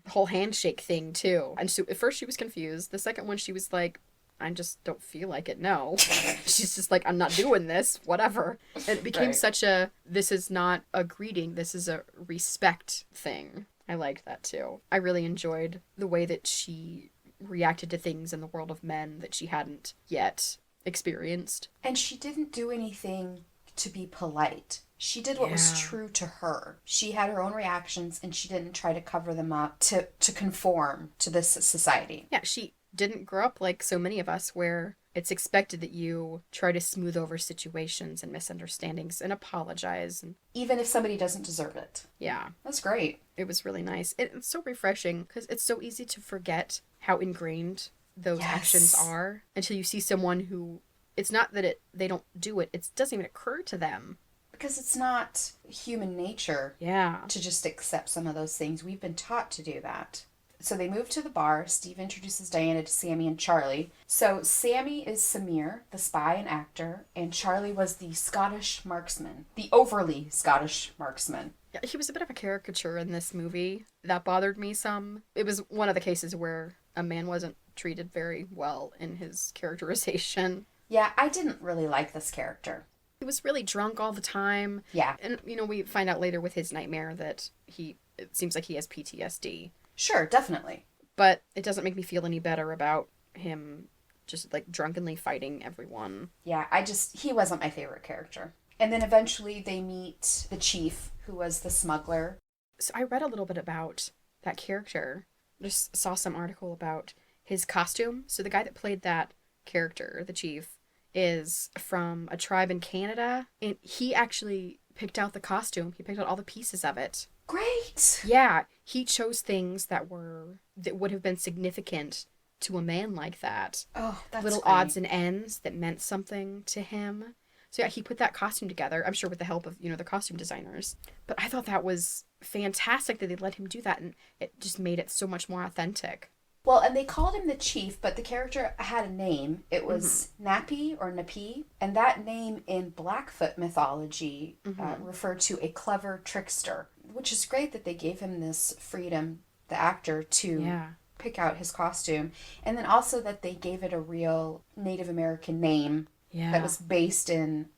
whole handshake thing too. And so at first she was confused. The second one she was like, I just don't feel like it. No. She's just like, I'm not doing this. Whatever. And it became Right. such a, this is not a greeting. This is a respect thing. I liked that too. I really enjoyed the way that she reacted to things in the world of men that she hadn't yet experienced. And she didn't do anything to be polite. She did what was Yeah. true to her. She had her own reactions and she didn't try to cover them up to conform to this society. Yeah, she didn't grow up like so many of us where it's expected that you try to smooth over situations and misunderstandings and apologize. And Even if somebody doesn't deserve it. yeah, That's great. it was really nice. It's so refreshing because it's so easy to forget how ingrained those Yes. actions are until you see someone who, it's not that they don't do it, it doesn't even occur to them. Because it's not human nature Yeah. to just accept some of those things. We've been taught to do that. So they move to the bar. Steve introduces Diana to Sammy and Charlie. So Sammy is Samir, the spy and actor, and Charlie was the Scottish marksman, the overly Scottish marksman. Yeah, he was a bit of a caricature in this movie. That bothered me some. It was one of the cases where a man wasn't treated very well in his characterization. Yeah, I didn't really like this character. He was really drunk all the time. Yeah. And, we find out later with his nightmare that it seems like he has PTSD. Sure, definitely. But it doesn't make me feel any better about him just, like, drunkenly fighting everyone. Yeah, he wasn't my favorite character. And then eventually they meet the chief, who was the smuggler. So I read a little bit about that character. Just saw some article about his costume. So the guy that played that character, the chief, is from a tribe in Canada. And he actually picked out the costume. He picked out all the pieces of it. Great! Yeah, he chose things that would have been significant to a man like that. Oh, that's little great. odds and ends that meant something to him. So yeah, he put that costume together, I'm sure with the help of, the costume designers. But I thought that was fantastic that they let him do that, and it just made it so much more authentic. Well, and they called him the chief, but the character had a name. It was Nappy or Napi, and that name in Blackfoot mythology referred to a clever trickster, which is great that they gave him this freedom, the actor, to pick out his costume. And then also that they gave it a real Native American name that was based in,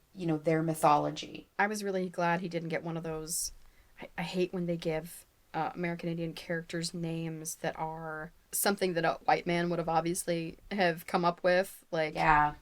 their mythology. I was really glad he didn't get one of those. I hate when they give American Indian characters names that are something that a white man would have obviously have come up with, like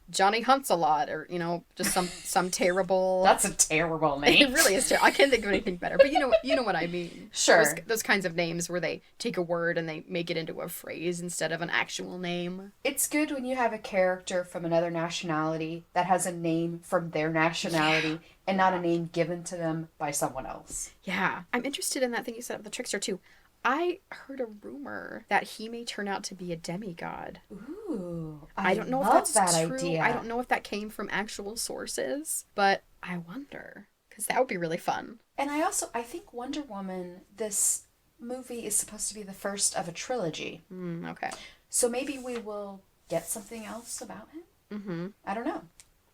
Johnny Hunts a lot, or just some terrible. That's a terrible name. It really is terrible. I can't think of anything better, but you know what I mean. Sure. Those kinds of names where they take a word and they make it into a phrase instead of an actual name. It's good when you have a character from another nationality that has a name from their nationality and not a name given to them by someone else. Yeah, I'm interested in that thing you said of the trickster too. I heard a rumor that he may turn out to be a demigod. Ooh, I don't know if love that's that true. idea. I don't know if that came from actual sources, but I wonder, because that would be really fun. And I think Wonder Woman, this movie is supposed to be the first of a trilogy. Okay. So maybe we will get something else about him? Mm-hmm. I don't know.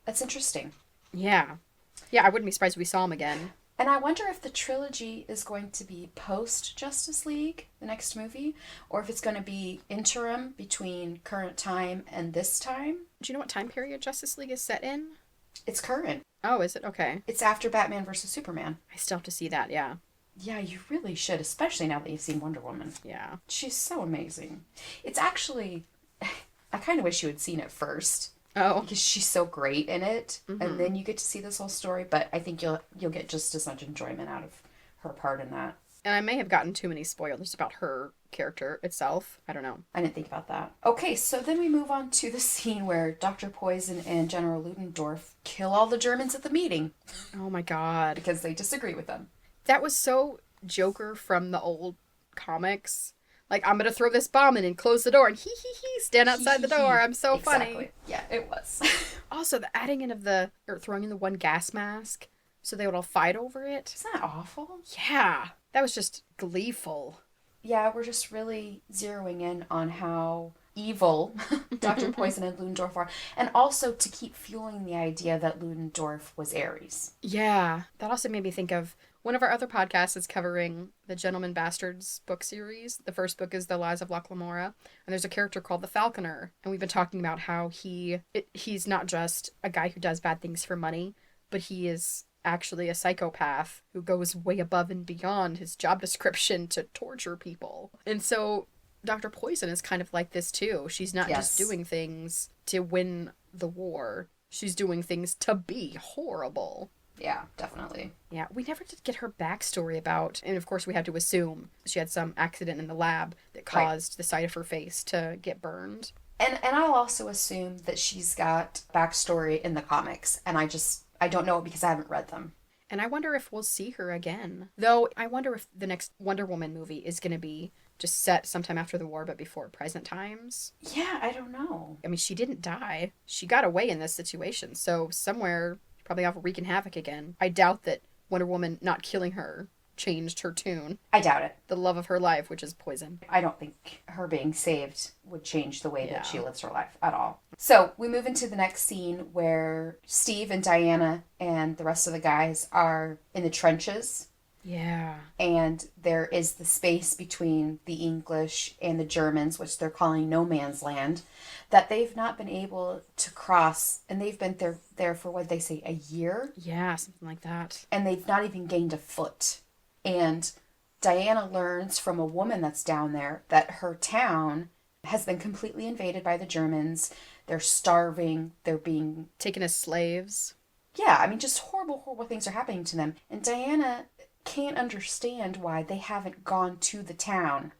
That's interesting. Yeah. Yeah, I wouldn't be surprised if we saw him again. And I wonder if the trilogy is going to be post-Justice League, the next movie, or if it's going to be interim between current time and this time. Do you know what time period Justice League is set in? It's current. Oh, is it? Okay. It's after Batman vs. Superman. I still have to see that, yeah. Yeah, you really should, especially now that you've seen Wonder Woman. Yeah. She's so amazing. It's actually... I kind of wish you had seen it first. Oh. Because she's so great in it, and then you get to see this whole story. But I think you'll get just as much enjoyment out of her part in that. And I may have gotten too many spoilers about her character itself. I don't know. I didn't think about that. Okay, so then we move on to the scene where Dr. Poison and General Ludendorff kill all the Germans at the meeting. Oh my god. Because they disagree with them. That was so Joker from the old comics. Like, I'm gonna throw this bomb in and close the door and stand outside the door. I'm so funny. Yeah, it was. Also, the adding in of throwing in the one gas mask so they would all fight over it. Isn't that awful? Yeah. That was just gleeful. Yeah, we're just really zeroing in on how evil Dr. Poison and Ludendorff are. And also to keep fueling the idea that Ludendorff was Ares. Yeah. That also made me think of one of our other podcasts is covering the Gentleman Bastards book series. The first book is The Lies of Locke Lamora. And there's a character called the Falconer. And we've been talking about how he's not just a guy who does bad things for money, but he is actually a psychopath who goes way above and beyond his job description to torture people. And so Dr. Poison is kind of like this too. She's not just doing things to win the war. She's doing things to be horrible. Yeah, definitely. Yeah, we never did get her backstory about, and of course we had to assume she had some accident in the lab that caused the side of her face to get burned. And I'll also assume that she's got backstory in the comics, and I don't know it because I haven't read them. And I wonder if we'll see her again. Though, I wonder if the next Wonder Woman movie is going to be just set sometime after the war but before present times. Yeah, I don't know. I mean, she didn't die. She got away in this situation, so somewhere... probably off wreaking havoc again. I doubt that Wonder Woman not killing her changed her tune. I doubt it. The love of her life, which is poison. I don't think her being saved would change the way that she Yeah. lives her life at all. So we move into the next scene where Steve and Diana and the rest of the guys are in the trenches. Yeah. And there is the space between the English and the Germans, which they're calling no man's land, that they've not been able to cross. And they've been there for, what they say, a year. Yeah, something like that. And they've not even gained a foot. And Diana learns from a woman that's down there that her town has been completely invaded by the Germans. They're starving. They're being taken as slaves. Yeah, I mean, just horrible, horrible things are happening to them. And Diana can't understand why they haven't gone to the town.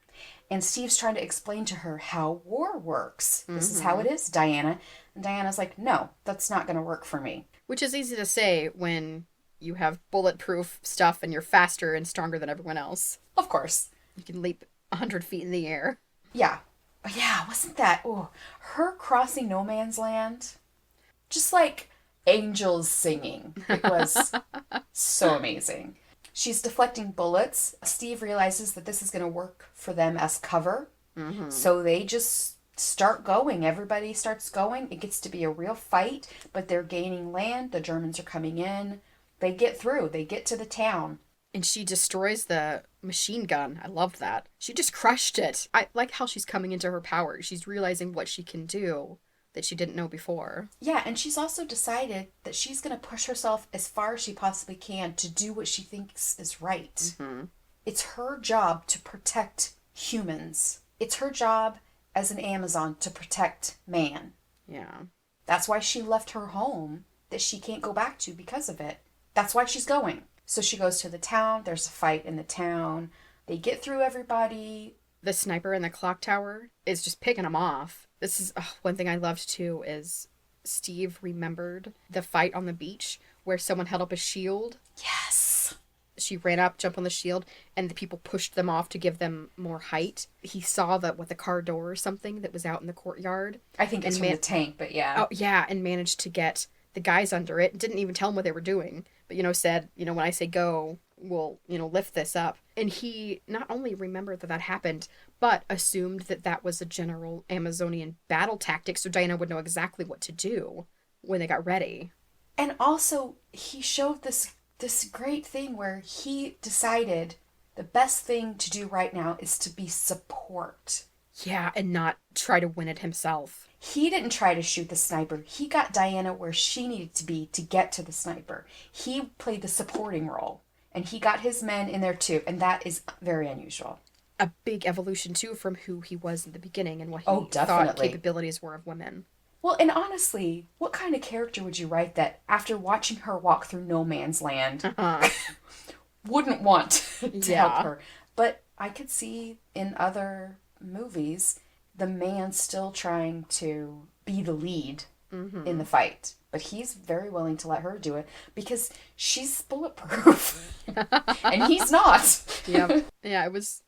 And Steve's trying to explain to her how war works. This is how it is, Diana. And Diana's like, no, that's not going to work for me. Which is easy to say when you have bulletproof stuff and you're faster and stronger than everyone else. Of course. You can leap 100 feet in the air. Yeah. Yeah, wasn't that... Oh, her crossing no man's land. Just like angels singing. It was so amazing. She's deflecting bullets. Steve realizes that this is going to work for them as cover. Mm-hmm. So they just start going. Everybody starts going. It gets to be a real fight, but they're gaining land. The Germans are coming in. They get through. They get to the town. And she destroys the machine gun. I love that. She just crushed it. I like how she's coming into her power. She's realizing what she can do that she didn't know before. Yeah, and she's also decided that she's going to push herself as far as she possibly can to do what she thinks is right. Mm-hmm. It's her job to protect humans. It's her job as an Amazon to protect man. Yeah. That's why she left her home that she can't go back to because of it. That's why she's going. So she goes to the town. There's a fight in the town. They get through everybody. The sniper in the clock tower is just picking them off. This is one thing I loved too is Steve remembered the fight on the beach where someone held up a shield. Yes. She ran up, jumped on the shield, and the people pushed them off to give them more height. He saw the car door or something that was out in the courtyard. I think it's from the tank, but yeah. Oh, yeah, and managed to get the guys under it. Didn't even tell them what they were doing. But, said, when I say go, we'll, lift this up. And he not only remembered that happened, but assumed that was a general Amazonian battle tactic, so Diana would know exactly what to do when they got ready. And also, he showed this great thing where he decided the best thing to do right now is to be support. Yeah, and not try to win it himself. He didn't try to shoot the sniper. He got Diana where she needed to be to get to the sniper. He played the supporting role. And he got his men in there too. And that is very unusual. A big evolution too from who he was in the beginning and what he thought definitely. Capabilities were of women. Well, and honestly, what kind of character would you write that after watching her walk through no man's land wouldn't want to help her? But I could see in other movies the man still trying to be the lead in the fight. But he's very willing to let her do it because she's bulletproof. And he's not. Yep. Yeah, it was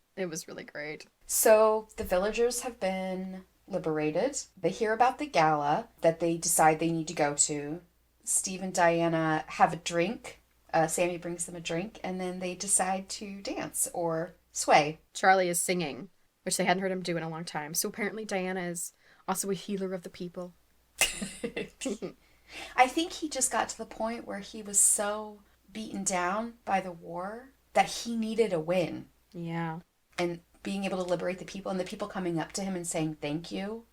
really great. So the villagers have been liberated. They hear about the gala that they decide they need to go to. Steve and Diana have a drink. Sammy brings them a drink, and then they decide to dance or sway. Charlie is singing, which they hadn't heard him do in a long time. So apparently Diana is also a healer of the people. I think he just got to the point where he was so beaten down by the war that he needed a win. Yeah. And being able to liberate the people and the people coming up to him and saying thank you,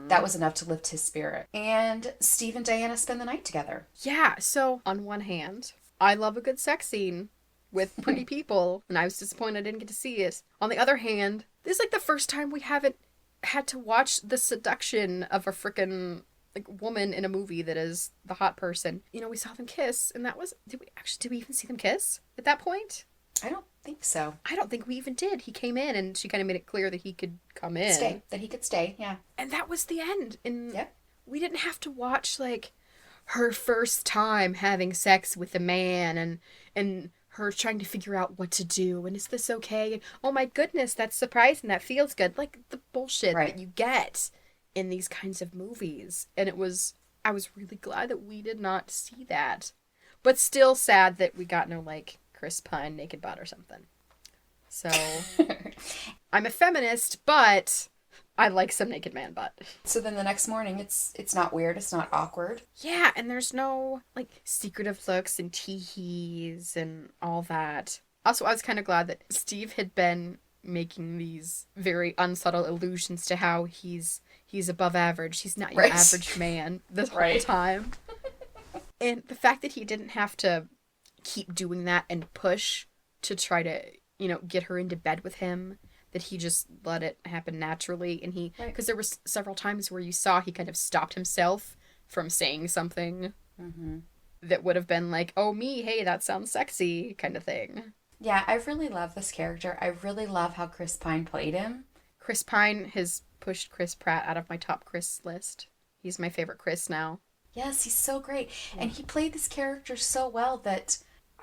that was enough to lift his spirit. And Steve and Diana spend the night together. Yeah, so on one hand, I love a good sex scene with pretty people, and I was disappointed I didn't get to see it. On the other hand, this is like the first time we haven't had to watch the seduction of a frickin' woman in a movie that is the hot person. We saw them kiss, and that was... Did we even see them kiss at that point? I don't think so. I don't think we even did. He came in, and she kind of made it clear that he could come in. That he could stay, yeah. And that was the end. And we didn't have to watch, her first time having sex with a man, and her trying to figure out what to do, and is this okay? And, oh my goodness, that's surprising, that feels good. The bullshit that you get in these kinds of movies. And I was really glad that we did not see that. But still sad that we got no, Chris Pine naked butt or something. So I'm a feminist, but I like some naked man butt. So then the next morning, it's not weird. It's not awkward. Yeah, and there's no like secretive looks and tee-hees and all that. Also, I was kind of glad that Steve had been making these very unsubtle allusions to how he's above average. He's not your Right. average man this whole Right. time. And the fact that he didn't have to keep doing that and push to try to, get her into bed with him, that he just let it happen naturally. And Right. because there were several times where you saw he kind of stopped himself from saying something that would have been like, oh, me, hey, that sounds sexy, kind of thing. Yeah, I really love this character. I really love how Chris Pine played him. Chris Pine has pushed Chris Pratt out of my top Chris list. He's my favorite Chris now. Yes, he's so great. And he played this character so well that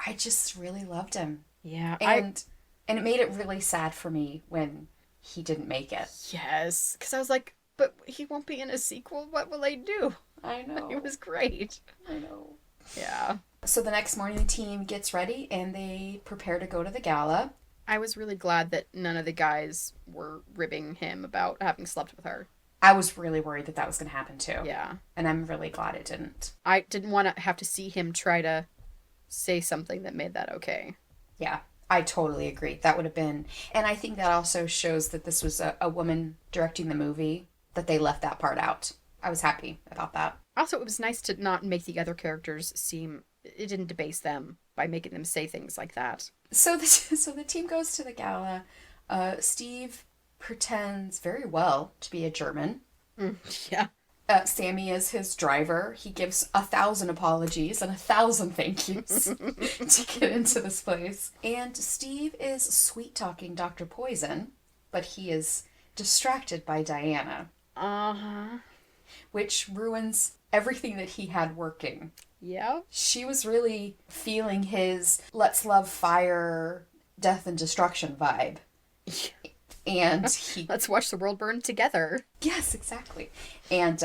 I just really loved him. Yeah, And it made it really sad for me when he didn't make it. Yes, because I was like, but he won't be in a sequel. What will they do? I know. It was great. I know. Yeah. So the next morning, the team gets ready and they prepare to go to the gala. I was really glad that none of the guys were ribbing him about having slept with her. I was really worried that that was going to happen too. Yeah. And I'm really glad it didn't. I didn't want to have to see him try to say something that made that okay. Yeah, I totally agree. That would have been. And I think that also shows that this was a woman directing the movie, that they left that part out. I was happy about that. Also, it was nice to not make the other characters seem. It didn't debase them by making them say things like that. So the team goes to the gala. Steve pretends very well to be a German. Yeah. Sammy is his driver. He gives 1,000 apologies and 1,000 thank yous to get into this place. And Steve is sweet-talking Dr. Poison, but he is distracted by Diana. Uh-huh. Which ruins everything that he had working. Yeah. She was really feeling his let's love fire, death and destruction vibe. And he... Let's watch the world burn together. Yes, exactly. And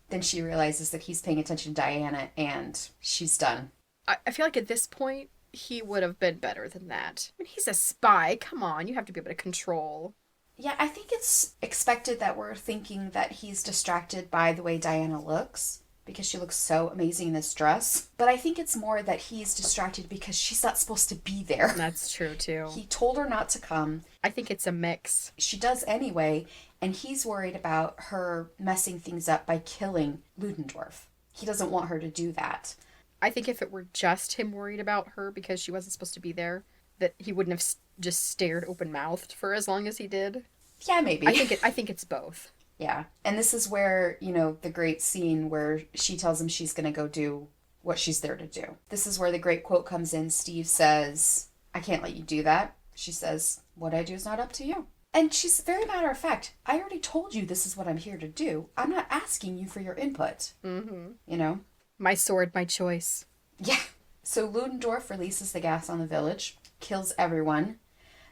then she realizes that he's paying attention to Diana and she's done. I feel like at this point, he would have been better than that. I mean, he's a spy. Come on, you have to be able to control. Yeah, I think it's expected that we're thinking that he's distracted by the way Diana looks, because she looks so amazing in this dress. But I think it's more that he's distracted because she's not supposed to be there. That's true, too. He told her not to come. I think it's a mix. She does anyway, and he's worried about her messing things up by killing Ludendorff. He doesn't want her to do that. I think if it were just him worried about her because she wasn't supposed to be there, that he wouldn't have just stared open-mouthed for as long as he did. Yeah, maybe. I think it's both. Yeah. And this is where, the great scene where she tells him she's going to go do what she's there to do. This is where the great quote comes in. Steve says, I can't let you do that. She says, what I do is not up to you. And she's very matter of fact. I already told you this is what I'm here to do. I'm not asking you for your input. Mm-hmm. My sword, my choice. Yeah. So Ludendorff releases the gas on the village, kills everyone.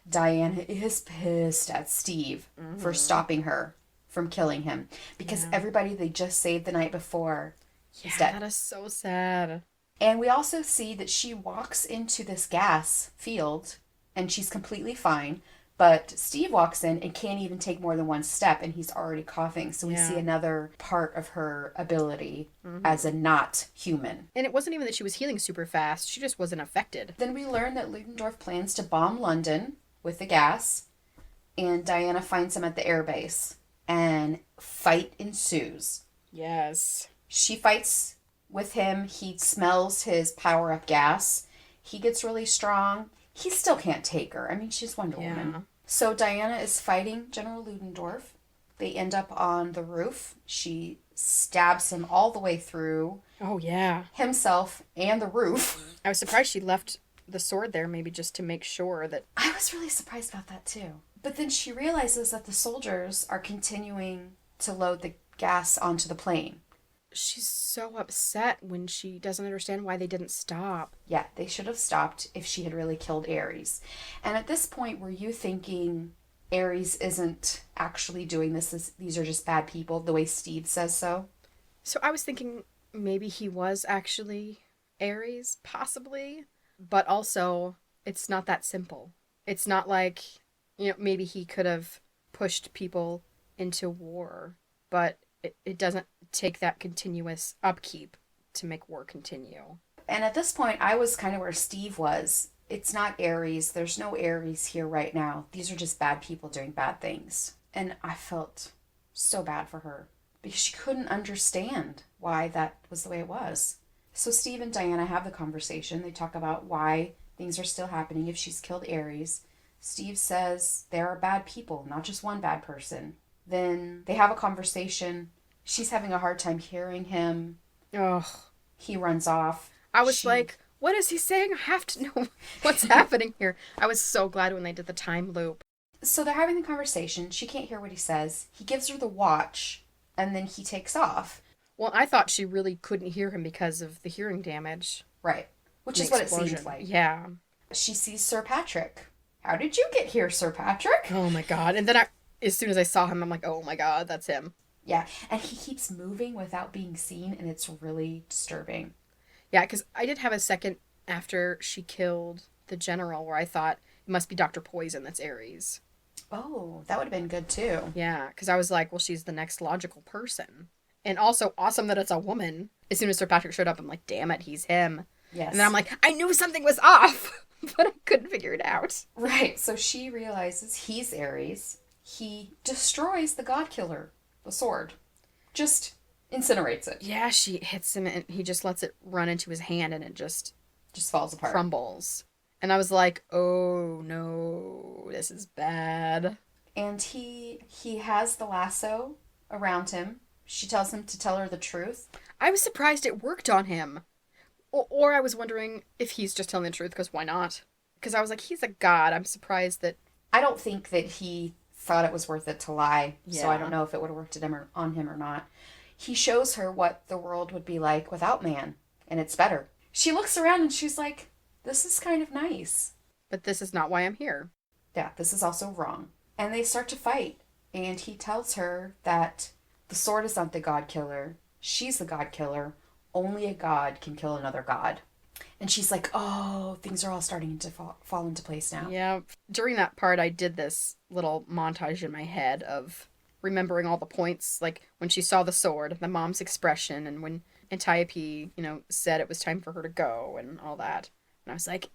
Diana is pissed at Steve for stopping her from killing him because everybody they just saved the night before is dead. That is so sad. And we also see that she walks into this gas field and she's completely fine, but Steve walks in and can't even take more than one step and he's already coughing. So we see another part of her ability as a not human. And it wasn't even that she was healing super fast. She just wasn't affected. Then we learn that Ludendorff plans to bomb London with the gas, and Diana finds him at the airbase, and fight ensues. Yes. She fights with him. He smells his power-up gas. He gets really strong. He still can't take her. I mean, she's Wonder Woman. So Diana is fighting General Ludendorff. They end up on the roof. She stabs him all the way through. Oh, yeah. Himself and the roof. I was surprised she left the sword there, maybe just to make sure that... I was really surprised about that, too. But then she realizes that the soldiers are continuing to load the gas onto the plane. She's so upset when she doesn't understand why they didn't stop. Yeah, they should have stopped if she had really killed Ares. And at this point, were you thinking Ares isn't actually doing this? These are just bad people, the way Steve says so? So I was thinking maybe he was actually Ares, possibly. But also, it's not that simple. It's not like, maybe he could have pushed people into war, but it doesn't take that continuous upkeep to make war continue. And at this point, I was kind of where Steve was. It's not Ares. There's no Ares here right now. These are just bad people doing bad things. And I felt so bad for her because she couldn't understand why that was the way it was. So Steve and Diana have the conversation. They talk about why things are still happening if she's killed Ares. Steve says there are bad people, not just one bad person. Then they have a conversation. She's having a hard time hearing him. Ugh. He runs off. I was like, what is he saying? I have to know what's happening here. I was so glad when they did the time loop. So they're having the conversation. She can't hear what he says. He gives her the watch, and then he takes off. Well, I thought she really couldn't hear him because of the hearing damage. Right. Which is what it seemed like. Yeah. She sees Sir Patrick. How did you get here, Sir Patrick? Oh my god. And then as soon as I saw him, I'm like, oh my god, that's him. Yeah. And he keeps moving without being seen, and it's really disturbing. Yeah, because I did have a second after she killed the general where I thought it must be Dr. Poison that's Ares. Oh, that would have been good too. Yeah, because I was like, well, she's the next logical person. And also awesome that it's a woman. As soon as Sir Patrick showed up, I'm like, damn it, he's him. Yes. And then I'm like, I knew something was off, but I couldn't figure it out. Right, so she realizes he's Ares. He destroys the God Killer, the sword. Just incinerates it. Yeah, she hits him and he just lets it run into his hand and it just falls apart. Crumbles. And I was like, oh no, this is bad. And he has the lasso around him. She tells him to tell her the truth. I was surprised it worked on him. Or I was wondering if he's just telling the truth, because why not? Because I was like, he's a god. I'm surprised that... I don't think that he thought it was worth it to lie. Yeah. So I don't know if it would have worked on him or not. He shows her what the world would be like without man, and it's better. She looks around and she's like, this is kind of nice. But this is not why I'm here. Yeah, this is also wrong. And they start to fight, and he tells her that the sword is not the god killer. She's the god killer. Only a god can kill another god. And she's like, oh, things are all starting to fall into place now. Yeah. During that part, I did this little montage in my head of remembering all the points, like when she saw the sword, the mom's expression, and when Antiope, said it was time for her to go and all that. And I was like,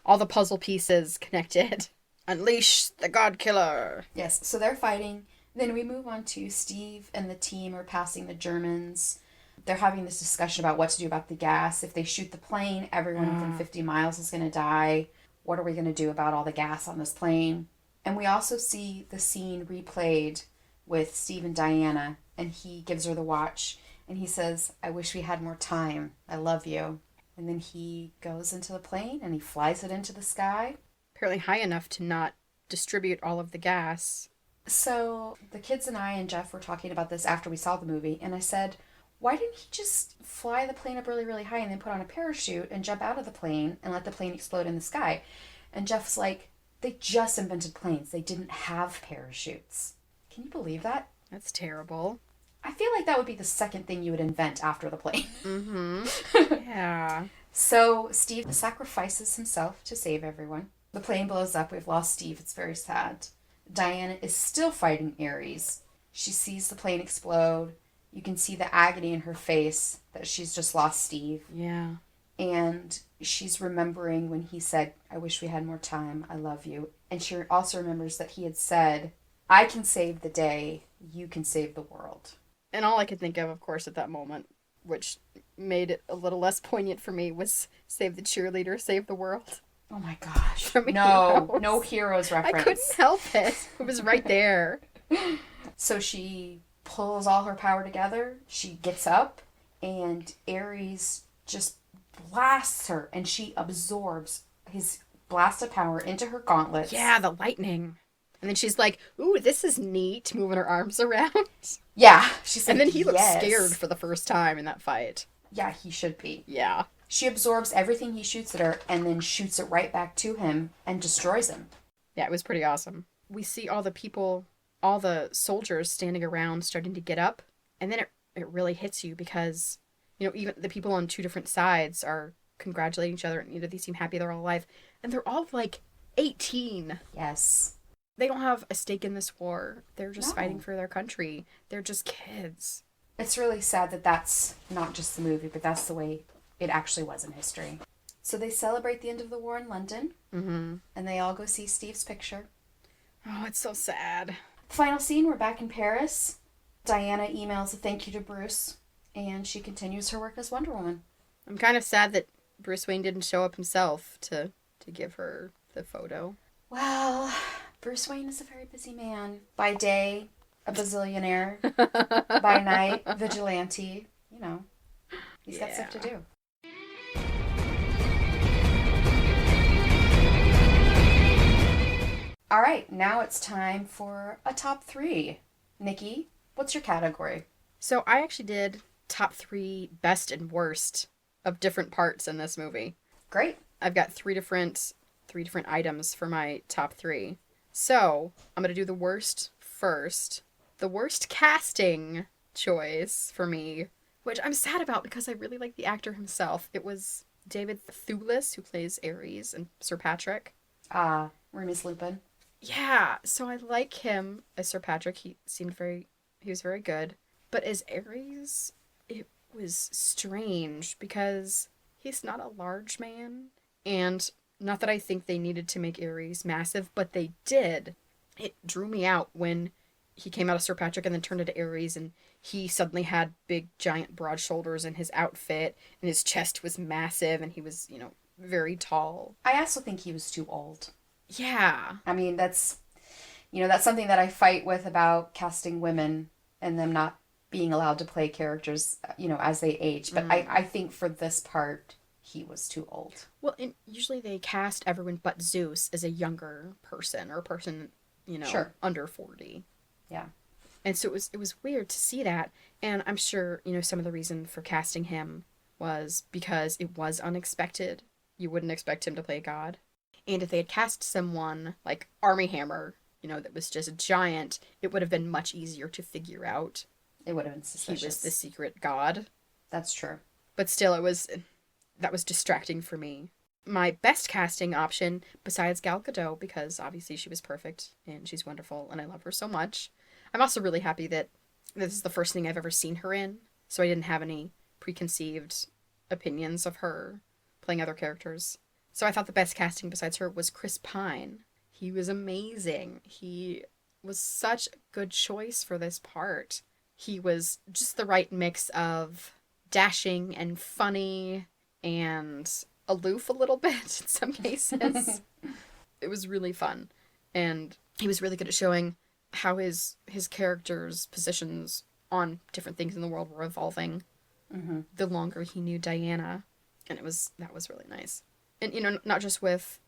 all the puzzle pieces connected. Unleash the god killer. Yes, so they're fighting. Then we move on to Steve and the team are passing the Germans. They're having this discussion about what to do about the gas. If they shoot the plane, everyone within 50 miles is going to die. What are we going to do about all the gas on this plane? And we also see the scene replayed with Steve and Diana, and he gives her the watch, and he says, I wish we had more time. I love you. And then he goes into the plane, and he flies it into the sky. Apparently high enough to not distribute all of the gas. So the kids and I and Jeff were talking about this after we saw the movie, and I said, why didn't he just fly the plane up really, really high and then put on a parachute and jump out of the plane and let the plane explode in the sky? And Jeff's like, they just invented planes. They didn't have parachutes. Can you believe that? That's terrible. I feel like that would be the second thing you would invent after the plane. Mm-hmm. Yeah. So Steve sacrifices himself to save everyone. The plane blows up. We've lost Steve. It's very sad. Diana is still fighting Ares. She sees the plane explode. You can see the agony in her face that she's just lost Steve. Yeah. And she's remembering when he said, I wish we had more time. I love you. And she also remembers that he had said, I can save the day. You can save the world. And all I could think of course, at that moment, which made it a little less poignant for me, was save the cheerleader, save the world. Oh my gosh. From No Heroes reference. I couldn't help it. It was right there. So she pulls all her power together. She gets up, and Ares just blasts her, and she absorbs his blast of power into her gauntlets. Yeah, the lightning. And then she's like, ooh, this is neat, moving her arms around. Yeah. She's like, and then he looks yes. scared for the first time in that fight. Yeah, he should be. Yeah. She absorbs everything he shoots at her and then shoots it right back to him and destroys him. Yeah, it was pretty awesome. We see all the people, all the soldiers standing around starting to get up. And then it really hits you because, even the people on two different sides are congratulating each other and they seem happy they're all alive. And they're all like 18. Yes. They don't have a stake in this war. They're just fighting No. for their country. They're just kids. It's really sad that that's not just the movie, but that's the way it actually was in history. So they celebrate the end of the war in London, and they all go see Steve's picture. Oh, it's so sad. The final scene, we're back in Paris. Diana emails a thank you to Bruce, and she continues her work as Wonder Woman. I'm kind of sad that Bruce Wayne didn't show up himself to give her the photo. Well, Bruce Wayne is a very busy man. By day, a bazillionaire. By night, vigilante. You know, he's got stuff to do. All right, now it's time for a top 3. Nikki, what's your category? So I actually did top 3 best and worst of different parts in this movie. Great. I've got three different items for my top 3. So I'm gonna do the worst first. The worst casting choice for me, which I'm sad about because I really like the actor himself. It was David Thewlis, who plays Ares and Sir Patrick. Remus Lupin. Yeah, so I like him as Sir Patrick. He was very good. But as Ares, it was strange because he's not a large man. And not that I think they needed to make Ares massive, but they did. It drew me out when he came out of Sir Patrick and then turned into Ares, and he suddenly had big, giant, broad shoulders in his outfit, and his chest was massive, and he was, very tall. I also think he was too old. Yeah. I mean, that's something that I fight with about casting women and them not being allowed to play characters, as they age. But I think for this part, he was too old. Well, and usually they cast everyone but Zeus as a younger person, or a person, Sure. under 40. Yeah. And so it was weird to see that. And I'm sure, some of the reason for casting him was because it was unexpected. You wouldn't expect him to play God. And if they had cast someone like Armie Hammer, that was just a giant, it would have been much easier to figure out. It would have been suspicious. He was the secret god. That's true. But still, that was distracting for me. My best casting option, besides Gal Gadot, because obviously she was perfect and she's wonderful and I love her so much. I'm also really happy that this is the first thing I've ever seen her in, so I didn't have any preconceived opinions of her playing other characters. So I thought the best casting besides her was Chris Pine. He was amazing. He was such a good choice for this part. He was just the right mix of dashing and funny and aloof a little bit in some cases. It was really fun. And he was really good at showing how his character's positions on different things in the world were evolving the longer he knew Diana. And that was really nice. And, not just with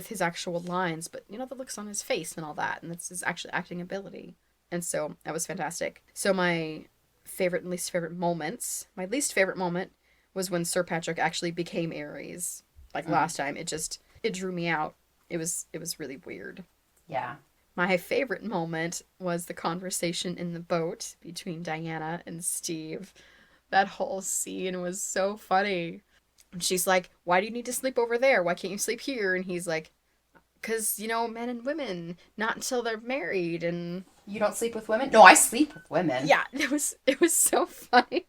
his actual lines, but, the looks on his face and all that. And that's his actual acting ability. And so that was fantastic. So my favorite and least favorite moments, my least favorite moment was when Sir Patrick actually became Ares. Like last time, it drew me out. It was really weird. Yeah. My favorite moment was the conversation in the boat between Diana and Steve. That whole scene was so funny. And she's like, why do you need to sleep over there? Why can't you sleep here? And he's like, because, men and women, not until they're married. And you don't sleep with women? No, I sleep with women. Yeah, it was so funny.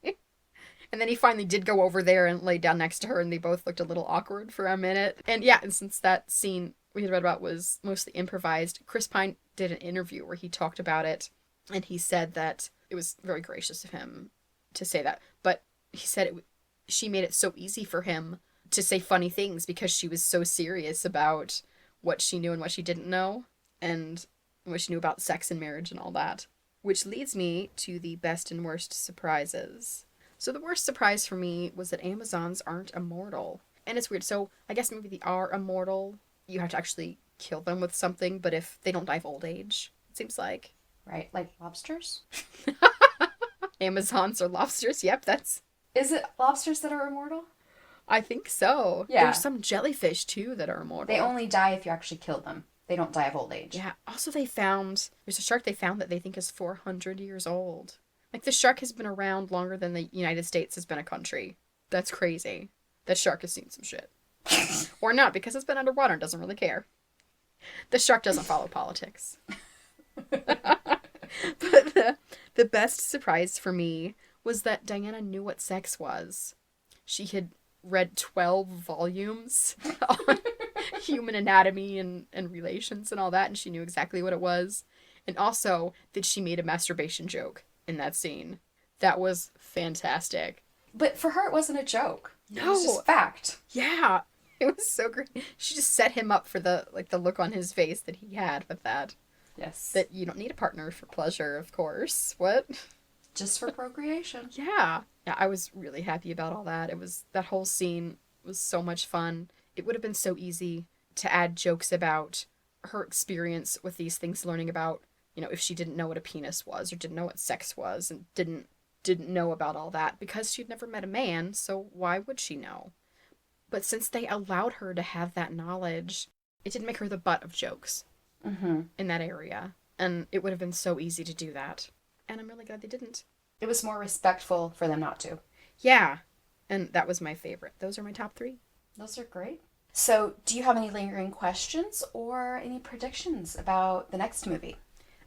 And then he finally did go over there and lay down next to her, and they both looked a little awkward for a minute. And yeah, and since that scene we had read about was mostly improvised, Chris Pine did an interview where he talked about it, and he said that it was very gracious of him to say that. But he said she made it so easy for him to say funny things because she was so serious about what she knew and what she didn't know, and what she knew about sex and marriage and all that. Which leads me to the best and worst surprises. So the worst surprise for me was that Amazons aren't immortal. And it's weird. So I guess maybe they are immortal. You have to actually kill them with something, but if they don't die of old age, it seems like. Right, like lobsters? Amazons or lobsters, yep, that's... Is it lobsters that are immortal? I think so. Yeah. There's some jellyfish, too, that are immortal. They only die if you actually kill them. They don't die of old age. Yeah, also there's a shark they found that they think is 400 years old. Like, the shark has been around longer than the United States has been a country. That's crazy. That shark has seen some shit. Or not, because it's been underwater and doesn't really care. The shark doesn't follow politics. But the best surprise for me was that Diana knew what sex was. She had read 12 volumes on human anatomy and relations and all that, and she knew exactly what it was. And also that she made a masturbation joke in that scene. That was fantastic. But for her, it wasn't a joke. No. It was just fact. Yeah. It was so great. She just set him up for the look on his face that he had with that. Yes. That you don't need a partner for pleasure, of course. What? Just for procreation. Yeah. Yeah, I was really happy about all that. That whole scene was so much fun. It would have been so easy to add jokes about her experience with these things, learning about, if she didn't know what a penis was or didn't know what sex was and didn't know about all that because she'd never met a man, so why would she know? But since they allowed her to have that knowledge, it didn't make her the butt of jokes in that area. And it would have been so easy to do that. And I'm really glad they didn't. It was more respectful for them not to. Yeah. And that was my favorite. Those are my top 3. Those are great. So, do you have any lingering questions or any predictions about the next movie?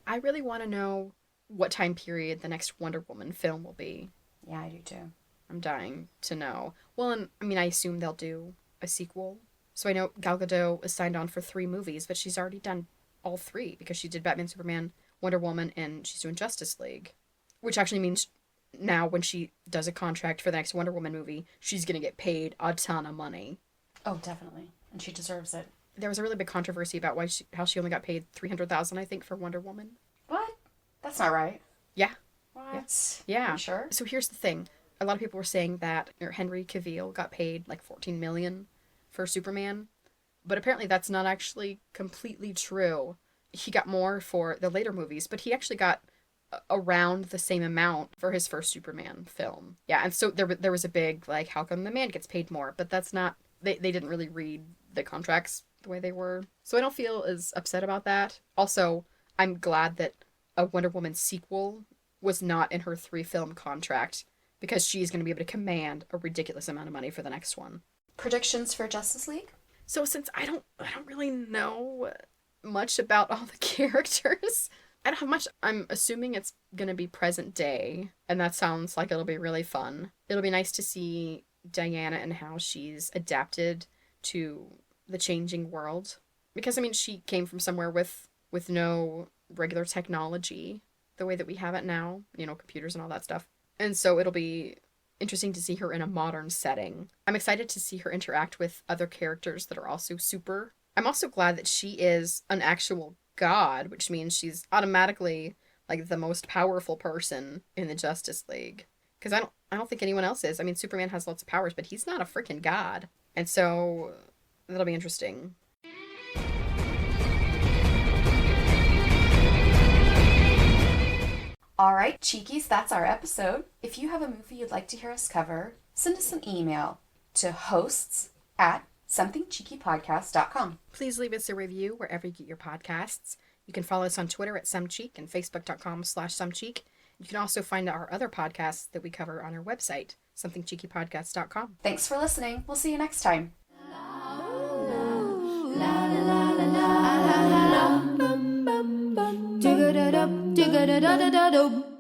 I really want to know what time period the next Wonder Woman film will be. Yeah, I do too. I'm dying to know. Well, and I assume they'll do a sequel. So I know Gal Gadot is signed on for 3 movies, but she's already done all 3 because she did Batman, Superman, Wonder Woman, and she's doing Justice League. Which actually means now when she does a contract for the next Wonder Woman movie, she's going to get paid a ton of money. Oh, definitely. And she deserves it. There was a really big controversy about how she only got paid $300,000, I think, for Wonder Woman. What? That's not right. Yeah. What? Yeah. Are you sure? So here's the thing. A lot of people were saying that Henry Cavill got paid like $14 million for Superman. But apparently that's not actually completely true. He got more for the later movies, but he actually got around the same amount for his first Superman film. Yeah, and so there was a big, how come the man gets paid more? But that's not... They didn't really read the contracts the way they were. So I don't feel as upset about that. Also, I'm glad that a Wonder Woman sequel was not in her 3-film contract because she's going to be able to command a ridiculous amount of money for the next one. Predictions for Justice League? So since I don't really know much about all the characters, I don't have much. I'm assuming it's going to be present day, and that sounds like it'll be really fun. It'll be nice to see Diana and how she's adapted to the changing world. Because, she came from somewhere with no regular technology the way that we have it now, computers and all that stuff. And so it'll be interesting to see her in a modern setting. I'm excited to see her interact with other characters that are also super. I'm also glad that she is an actual god, which means she's automatically the most powerful person in the Justice League. Because I don't think anyone else is. Superman has lots of powers, but he's not a freaking god. And so that'll be interesting. All right, Cheekies, that's our episode. If you have a movie you'd like to hear us cover, send us an email to hosts@somethingcheekypodcast.com. Please leave us a review wherever you get your podcasts. You can follow us on Twitter at SomeCheek and Facebook.com/SomeCheek. You can also find our other podcasts that we cover on our website, somethingcheekypodcast.com. Thanks for listening. We'll see you next time. Dig-a-da-da-da-da-da-da-da-da.